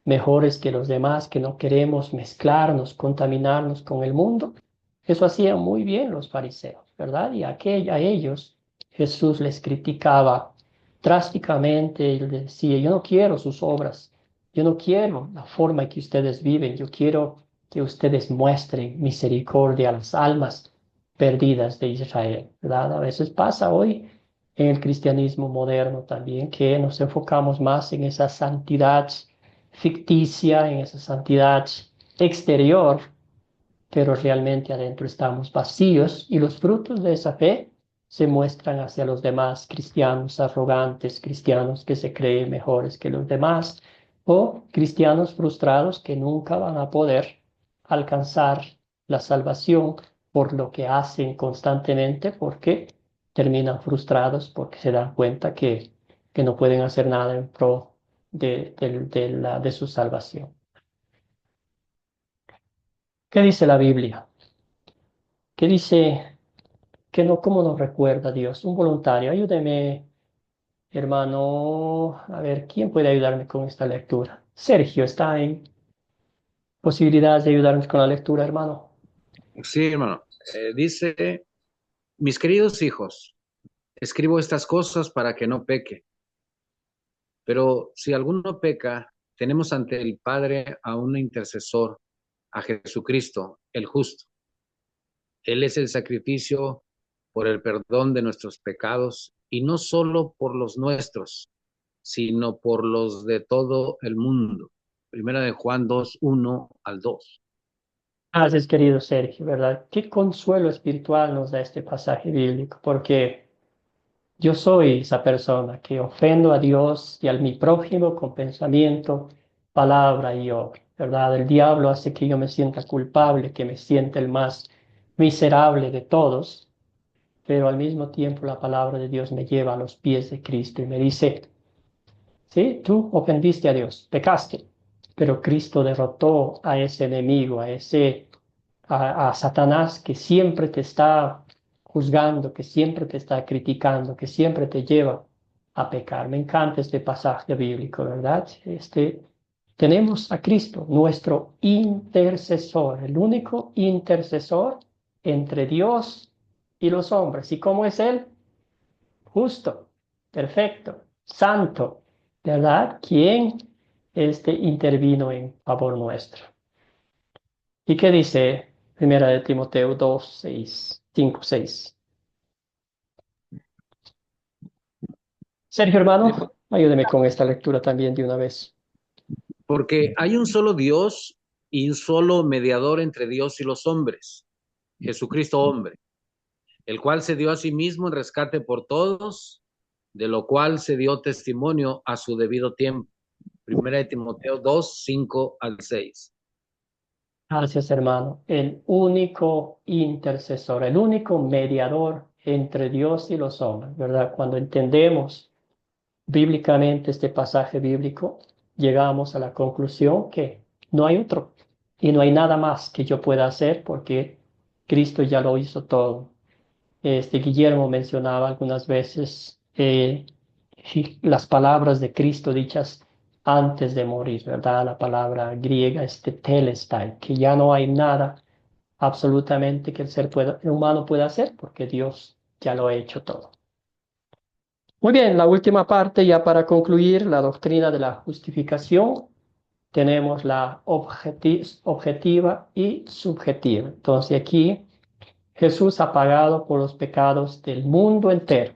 mejores que los demás, que no queremos mezclarnos, contaminarnos con el mundo. Eso hacían muy bien los fariseos, ¿verdad? Y a ellos Jesús les criticaba drásticamente y les decía: yo no quiero sus obras, yo no quiero la forma en que ustedes viven, yo quiero que ustedes muestren misericordia a las almas perdidas de Israel, ¿verdad? A veces pasa hoy en el cristianismo moderno también que nos enfocamos más en esa santidad ficticia, en esa santidad exterior, pero realmente adentro estamos vacíos y los frutos de esa fe se muestran hacia los demás cristianos arrogantes, cristianos que se creen mejores que los demás o cristianos frustrados que nunca van a poder alcanzar la salvación por lo que hacen constantemente porque terminan frustrados porque se dan cuenta que no pueden hacer nada en pro de su salvación. ¿Qué dice la Biblia? ¿Qué dice? Que no, ¿cómo nos recuerda Dios? Un voluntario, ayúdeme, hermano. A ver, ¿quién puede ayudarme con esta lectura? Sergio, ¿está en posibilidades de ayudarnos con la lectura, hermano? Sí, hermano. Dice, mis queridos hijos, escribo estas cosas para que no peque. Pero si alguno peca, tenemos ante el Padre a un intercesor, a Jesucristo, el justo. Él es el sacrificio por el perdón de nuestros pecados, y no solo por los nuestros, sino por los de todo el mundo. Primera de Juan 2, 1 al 2. Gracias, querido Sergio, ¿verdad? Qué consuelo espiritual nos da este pasaje bíblico, porque yo soy esa persona que ofendo a Dios y a mi prójimo con pensamiento, palabra y obra, ¿verdad? El diablo hace que yo me sienta culpable, que me sienta el más miserable de todos, pero al mismo tiempo la palabra de Dios me lleva a los pies de Cristo y me dice, sí, tú ofendiste a Dios, pecaste, pero Cristo derrotó a ese enemigo, a Satanás que siempre te está juzgando, que siempre te está criticando, que siempre te lleva a pecar. Me encanta este pasaje bíblico, ¿verdad? Tenemos a Cristo, nuestro intercesor, el único intercesor entre Dios y los hombres. ¿Y cómo es Él? Justo, perfecto, santo, ¿verdad? ¿Quién intervino en favor nuestro? ¿Y qué dice Primera de Timoteo 2, 6, 5, 6? Sergio, hermano, ayúdeme con esta lectura también de una vez. Porque hay un solo Dios y un solo mediador entre Dios y los hombres, Jesucristo hombre, el cual se dio a sí mismo en rescate por todos, de lo cual se dio testimonio a su debido tiempo. Primera de Timoteo 2, 5 al 6. Gracias, hermano. El único intercesor, el único mediador entre Dios y los hombres, ¿verdad? Cuando entendemos bíblicamente este pasaje bíblico, llegamos a la conclusión que no hay otro y no hay nada más que yo pueda hacer porque Cristo ya lo hizo todo. Guillermo mencionaba algunas veces las palabras de Cristo dichas antes de morir, ¿verdad? La palabra griega es telestai, que ya no hay nada absolutamente que el humano pueda hacer porque Dios ya lo ha hecho todo. Muy bien, la última parte ya para concluir, la doctrina de la justificación. Tenemos la objetiva y subjetiva. Entonces aquí Jesús ha pagado por los pecados del mundo entero.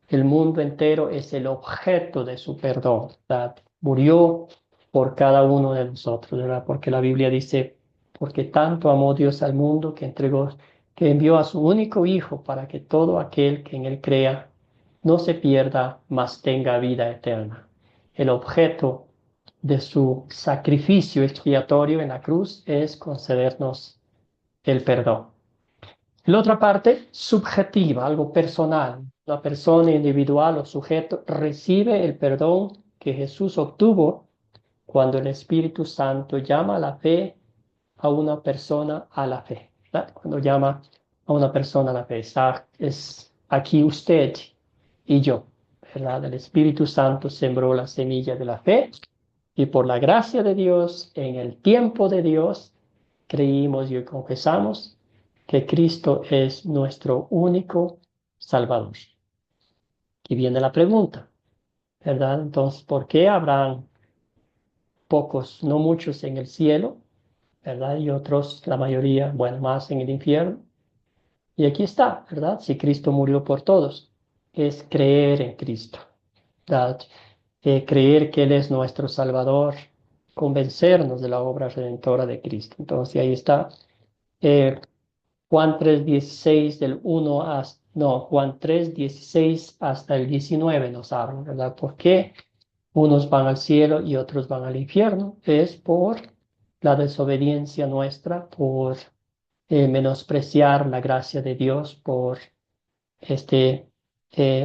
El mundo entero es el objeto de su perdón, ¿verdad? Murió por cada uno de nosotros, ¿verdad? Porque la Biblia dice, porque tanto amó Dios al mundo que envió a su único Hijo para que todo aquel que en él crea no se pierda, mas tenga vida eterna. El objeto de su sacrificio expiatorio en la cruz es concedernos el perdón. La otra parte, subjetiva, algo personal. La persona individual o sujeto recibe el perdón que Jesús obtuvo cuando el Espíritu Santo llama a la fe a una persona a la fe, ¿verdad? Cuando llama a una persona a la fe, es aquí usted y yo, ¿verdad? El Espíritu Santo sembró la semilla de la fe y por la gracia de Dios, en el tiempo de Dios, creímos y confesamos que Cristo es nuestro único Salvador. Aquí viene la pregunta, ¿verdad? Entonces, ¿por qué habrán pocos, no muchos en el cielo, ¿verdad? Y otros, la mayoría, bueno, más en el infierno. Y aquí está, ¿verdad? Si Cristo murió por todos, es creer en Cristo, ¿verdad? Creer que Él es nuestro Salvador, convencernos de la obra redentora de Cristo. Entonces ahí está. Juan 3:16 del 1 hasta, no, Juan 3:16 hasta el 19 nos habla, ¿verdad? ¿Por qué unos van al cielo y otros van al infierno? Es por la desobediencia nuestra, por menospreciar la gracia de Dios, por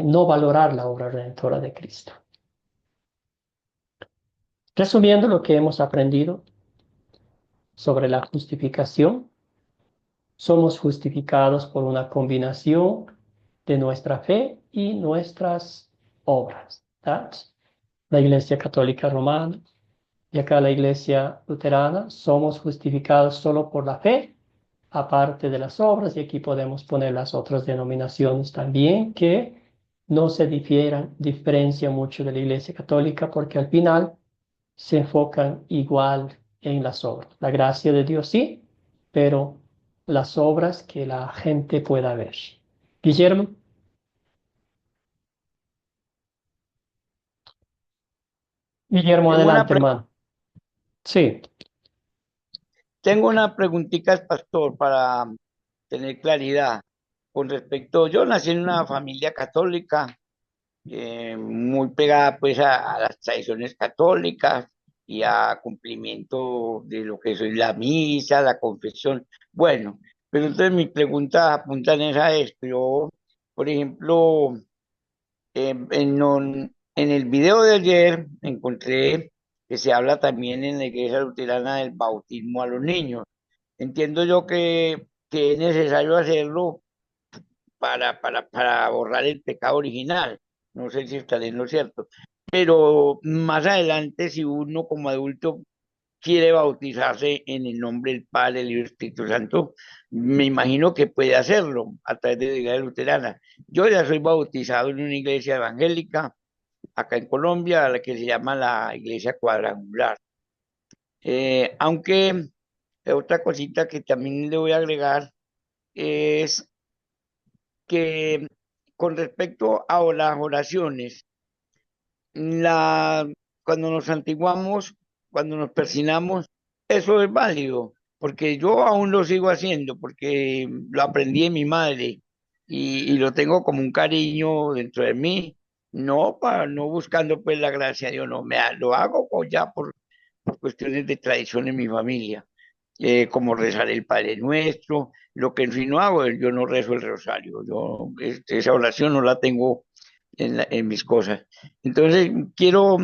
no valorar la obra redentora de Cristo. Resumiendo lo que hemos aprendido sobre la justificación, somos justificados por una combinación de nuestra fe y nuestras obras, ¿verdad? La Iglesia Católica Romana y acá la Iglesia Luterana somos justificados solo por la fe, aparte de las obras, y aquí podemos poner las otras denominaciones también que no se diferencian mucho de la Iglesia Católica porque al final se enfocan igual en las obras. La gracia de Dios sí, pero las obras que la gente pueda ver. Guillermo. Guillermo, Tengo una, adelante, hermano. Sí, tengo una preguntita, pastor, para tener claridad con respecto. Yo nací en una familia católica, muy pegada pues a las tradiciones católicas y a cumplimiento de lo que es la misa, la confesión. Bueno, pero entonces mis preguntas apuntan es a esto. Yo, por ejemplo, en el video de ayer encontré que se habla también en la iglesia luterana del bautismo a los niños. Entiendo yo que es necesario hacerlo para borrar el pecado original. No sé si estaré en lo cierto. Pero más adelante, si uno como adulto quiere bautizarse en el nombre del Padre, del Hijo y del Espíritu Santo, me imagino que puede hacerlo a través de la iglesia luterana. Yo ya soy bautizado en una iglesia evangélica acá en Colombia, a la que se llama la Iglesia Cuadrangular. Aunque otra cosita que también le voy a agregar es que con respecto a las oraciones, la, cuando nos santiguamos, cuando nos persinamos, eso es válido, porque yo aún lo sigo haciendo, porque lo aprendí de mi madre y lo tengo como un cariño dentro de mí, no buscando pues la gracia de Dios, no, lo hago ya por cuestiones de tradición en mi familia, como rezar el Padre Nuestro, lo que en fin no hago, yo no rezo el rosario, esa oración no la tengo en mis cosas. Entonces, quiero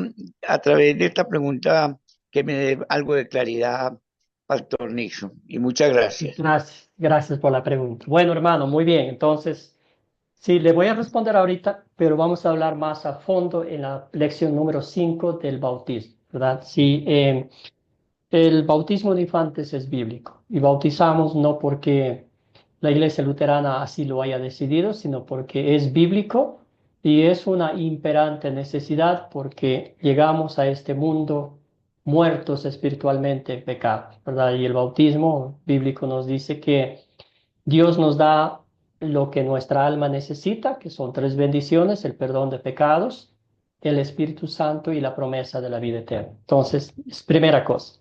a través de esta pregunta que me dé algo de claridad, Pastor Nixon, y muchas gracias. gracias por la pregunta. Bueno, hermano, muy bien. Entonces, sí, le voy a responder ahorita, pero vamos a hablar más a fondo en la lección número 5 del bautismo, ¿verdad? Sí, el bautismo de infantes es bíblico y bautizamos no porque la Iglesia Luterana así lo haya decidido, sino porque es bíblico y es una imperante necesidad porque llegamos a este mundo muertos espiritualmente en pecado, ¿verdad? Y el bautismo bíblico nos dice que Dios nos da lo que nuestra alma necesita, que son 3 bendiciones: el perdón de pecados, el Espíritu Santo y la promesa de la vida eterna. Entonces, es primera cosa.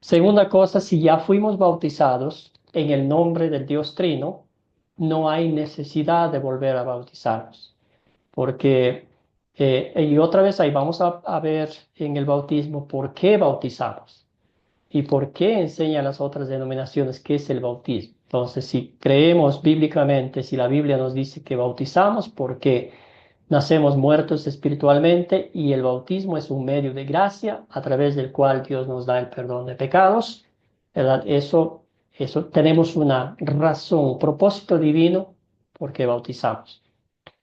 Segunda cosa, si ya fuimos bautizados en el nombre del Dios Trino, no hay necesidad de volver a bautizarnos, porque, y otra vez ahí vamos a ver en el bautismo por qué bautizamos y por qué enseñan las otras denominaciones qué es el bautismo. Entonces, si creemos bíblicamente, si la Biblia nos dice que bautizamos porque nacemos muertos espiritualmente y el bautismo es un medio de gracia a través del cual Dios nos da el perdón de pecados, ¿verdad? Eso tenemos una razón, un propósito divino por qué bautizamos.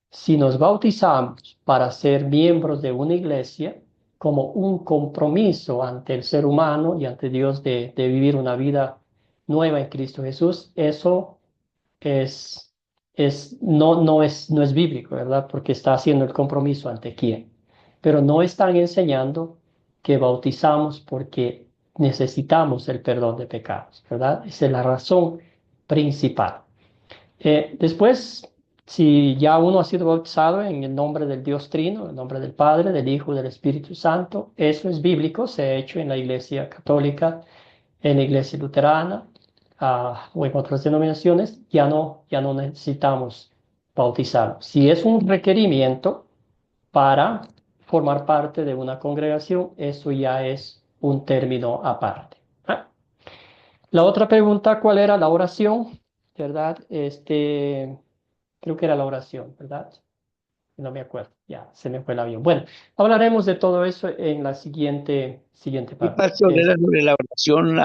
Si nos bautizamos para ser miembros de una iglesia, como un compromiso ante el ser humano y ante Dios de vivir una vida nueva en Cristo Jesús, eso no es bíblico, ¿verdad? Porque está haciendo el compromiso ante quién. Pero no están enseñando que bautizamos porque necesitamos el perdón de pecados, ¿verdad? Esa es la razón principal. Después, si ya uno ha sido bautizado en el nombre del Dios Trino, en el nombre del Padre, del Hijo y del Espíritu Santo, eso es bíblico, se ha hecho en la Iglesia Católica, en la Iglesia Luterana, o en otras denominaciones, ya no necesitamos bautizar. Si es un requerimiento para formar parte de una congregación, eso ya es un término aparte. La otra pregunta, ¿cuál era la oración? ¿Verdad? Creo que era la oración, ¿verdad? No me acuerdo, ya se me fue el avión. Bueno, hablaremos de todo eso en la siguiente Y parte. pastor, era sobre la oración,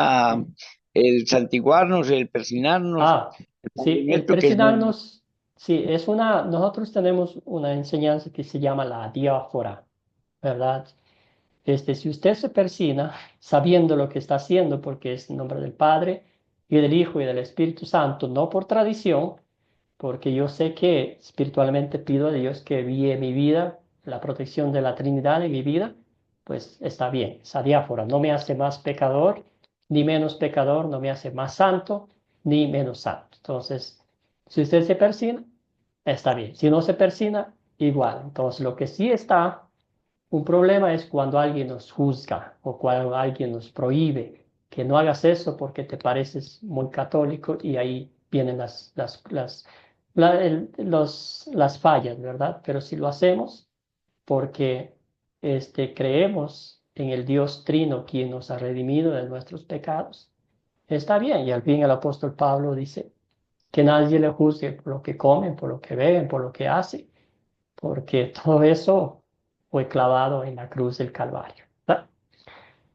el santiguarnos, el persinarnos, el Sí, el movimiento que es persignarnos, sí, nosotros tenemos una enseñanza que se llama la diáfora, ¿verdad? Si usted se persina sabiendo lo que está haciendo, porque es en nombre del Padre y del Hijo y del Espíritu Santo, no por tradición, porque yo sé que espiritualmente pido a Dios que guíe mi vida, la protección de la Trinidad en mi vida, pues está bien, esa diáfora no me hace más pecador, ni menos pecador, no me hace más santo, ni menos santo. Entonces, si usted se persina, está bien. Si no se persina, igual. Entonces, lo que sí está un problema es cuando alguien nos juzga o cuando alguien nos prohíbe que no hagas eso porque te pareces muy católico y ahí vienen las fallas, ¿verdad? Pero si lo hacemos porque creemos en el Dios Trino, quien nos ha redimido de nuestros pecados, está bien. Y al fin el apóstol Pablo dice que nadie le juzgue por lo que comen, por lo que beben, por lo que hacen, porque todo eso fue clavado en la cruz del Calvario. ¿Verdad?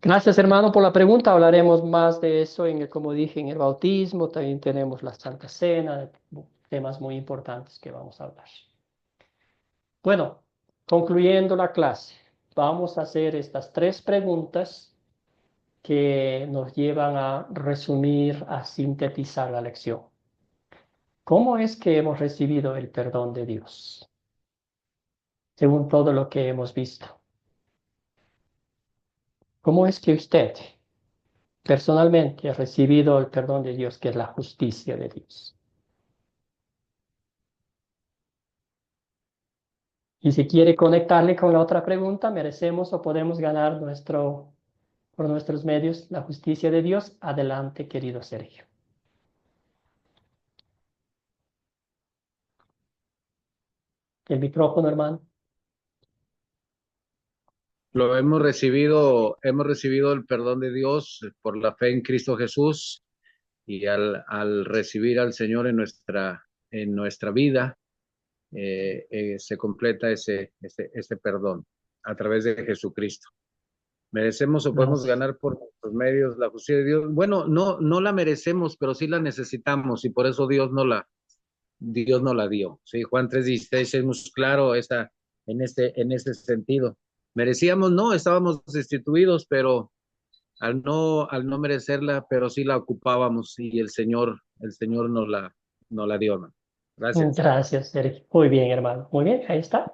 Gracias, hermano, por la pregunta. Hablaremos más de eso como dije, en el bautismo. También tenemos la Santa Cena, temas muy importantes que vamos a hablar. Bueno, concluyendo la clase, vamos a hacer estas 3 preguntas que nos llevan a resumir, a sintetizar la lección. ¿Cómo es que hemos recibido el perdón de Dios? Según todo lo que hemos visto. ¿Cómo es que usted personalmente ha recibido el perdón de Dios, que es la justicia de Dios? Y si quiere conectarle con la otra pregunta, ¿merecemos o podemos ganar por nuestros medios la justicia de Dios? Adelante, querido Sergio. El micrófono, hermano. Hemos recibido el perdón de Dios por la fe en Cristo Jesús y al recibir al Señor en nuestra vida, se completa ese perdón a través de Jesucristo. ¿Merecemos o podemos ganar por nuestros medios la justicia de Dios? Bueno, no la merecemos, pero sí la necesitamos y por eso Dios no la dio. Sí, Juan 3:16 es muy claro en este sentido. Merecíamos, no, estábamos destituidos, pero al no merecerla, pero sí la ocupábamos y el Señor nos la dio, hermano. Gracias. Gracias, Sergio. Muy bien, hermano. Muy bien, ahí está.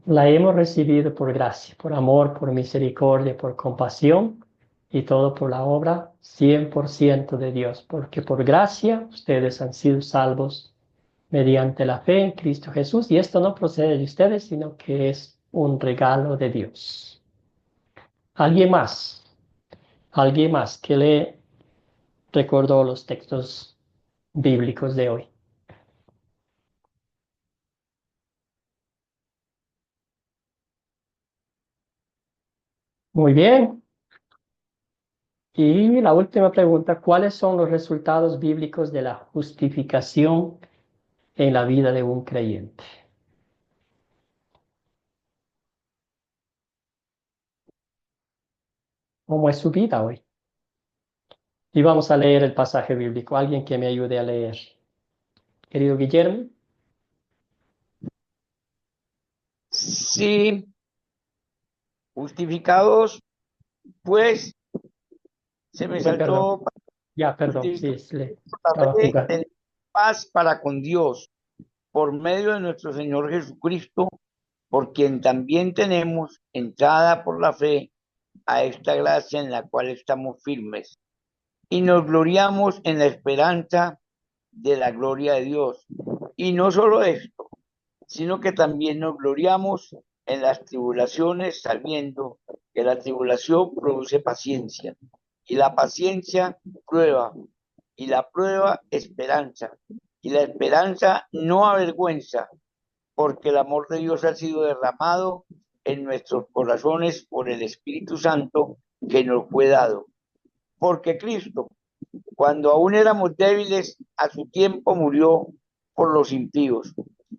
La hemos recibido por gracia, por amor, por misericordia, por compasión y todo por la obra 100% de Dios, porque por gracia ustedes han sido salvos mediante la fe en Cristo Jesús, y esto no procede de ustedes, sino que es un regalo de Dios. ¿Alguien más? ¿Alguien más que le recordó los textos bíblicos de hoy? Muy bien. Y la última pregunta, ¿cuáles son los resultados bíblicos de la justificación en la vida de un creyente? ¿Cómo es su vida hoy? Y vamos a leer el pasaje bíblico. Alguien que me ayude a leer. Querido Guillermo. Sí, justificados, pues se me Perdón. saltó. Ya, perdón. Sí, Para estaba que jugando. tenemos paz para con Dios por medio de nuestro Señor Jesucristo, por quien también tenemos entrada por la fe a esta gracia en la cual estamos firmes y nos gloriamos en la esperanza de la gloria de Dios. Y no solo esto, sino que también nos gloriamos en las tribulaciones, sabiendo que la tribulación produce paciencia, y la paciencia prueba, y la prueba esperanza, y la esperanza no avergüenza, porque el amor de Dios ha sido derramado en nuestros corazones por el Espíritu Santo que nos fue dado. Porque Cristo, cuando aún éramos débiles, a su tiempo murió por los impíos.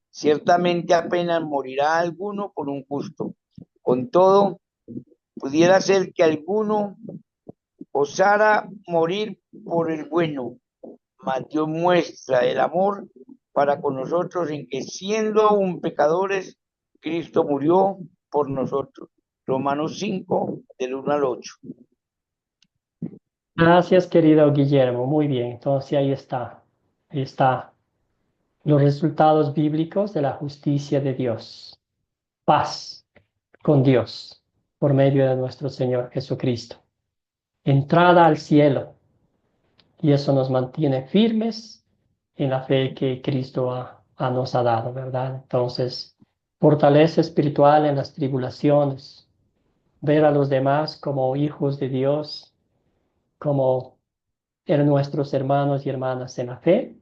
Ciertamente apenas morirá alguno por un justo. Con todo, pudiera ser que alguno osara morir por el bueno, mas Dios muestra el amor para con nosotros en que siendo aún pecadores, Cristo murió por nosotros. Romanos 5, del 1 al 8. Gracias, querido Guillermo. Muy bien. Entonces ahí está. Ahí está. Los resultados bíblicos de la justicia de Dios. Paz con Dios por medio de nuestro Señor Jesucristo. Entrada al cielo. Y eso nos mantiene firmes en la fe que Cristo nos ha dado, ¿verdad? Entonces, fortaleza espiritual en las tribulaciones. Ver a los demás como hijos de Dios, como nuestros hermanos y hermanas en la fe,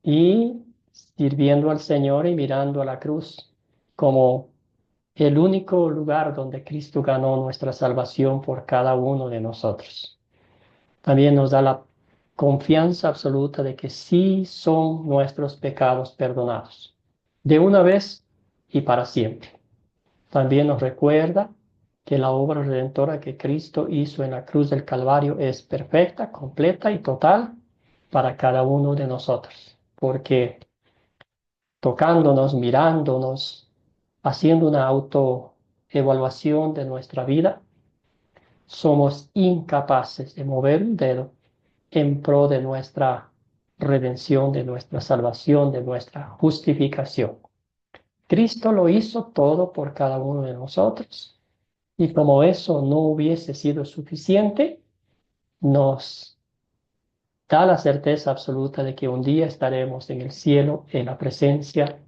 y sirviendo al Señor y mirando a la cruz como el único lugar donde Cristo ganó nuestra salvación por cada uno de nosotros. También nos da la confianza absoluta de que sí son nuestros pecados perdonados, de una vez y para siempre. También nos recuerda que la obra redentora que Cristo hizo en la cruz del Calvario es perfecta, completa y total para cada uno de nosotros, porque tocándonos, mirándonos, haciendo una autoevaluación de nuestra vida, somos incapaces de mover un dedo en pro de nuestra redención, de nuestra salvación, de nuestra justificación. Cristo lo hizo todo por cada uno de nosotros. Y como eso no hubiese sido suficiente, nos da la certeza absoluta de que un día estaremos en el cielo en la presencia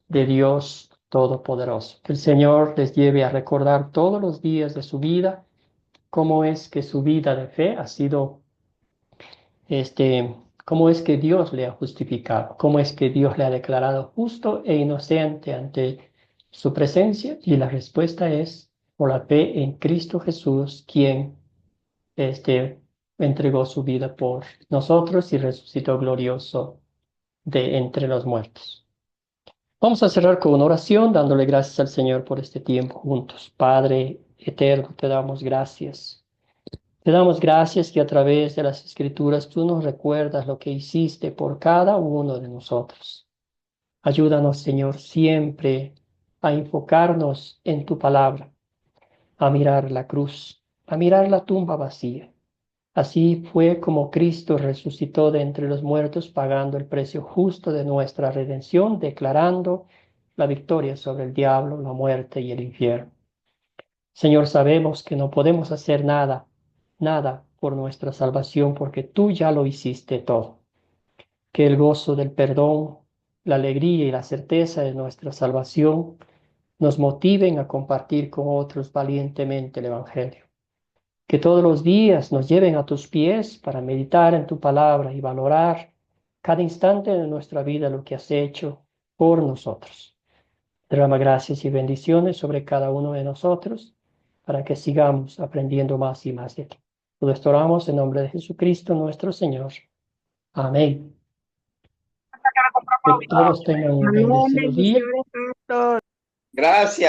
de Dios Todopoderoso. Que el Señor les lleve a recordar todos los días de su vida cómo es que su vida de fe ha sido, cómo es que Dios le ha justificado, cómo es que Dios le ha declarado justo e inocente ante su presencia. Y la respuesta es por la fe en Cristo Jesús, quien entregó su vida por nosotros y resucitó glorioso de entre los muertos. Vamos a cerrar con una oración dándole gracias al Señor por este tiempo juntos. Padre eterno, te damos gracias. Te damos gracias que a través de las Escrituras tú nos recuerdas lo que hiciste por cada uno de nosotros. Ayúdanos, Señor, siempre a enfocarnos en tu palabra, a mirar la cruz, a mirar la tumba vacía. Así fue como Cristo resucitó de entre los muertos, pagando el precio justo de nuestra redención, declarando la victoria sobre el diablo, la muerte y el infierno. Señor, sabemos que no podemos hacer nada por nuestra salvación, porque tú ya lo hiciste todo. Que el gozo del perdón, la alegría y la certeza de nuestra salvación nos motiven a compartir con otros valientemente el Evangelio. Que todos los días nos lleven a tus pies para meditar en tu palabra y valorar cada instante de nuestra vida lo que has hecho por nosotros. Derrama gracias y bendiciones sobre cada uno de nosotros para que sigamos aprendiendo más y más de ti. Todo esto oramos en nombre de Jesucristo nuestro Señor. Amén. Que todos tengan un bendecido día. Gracias.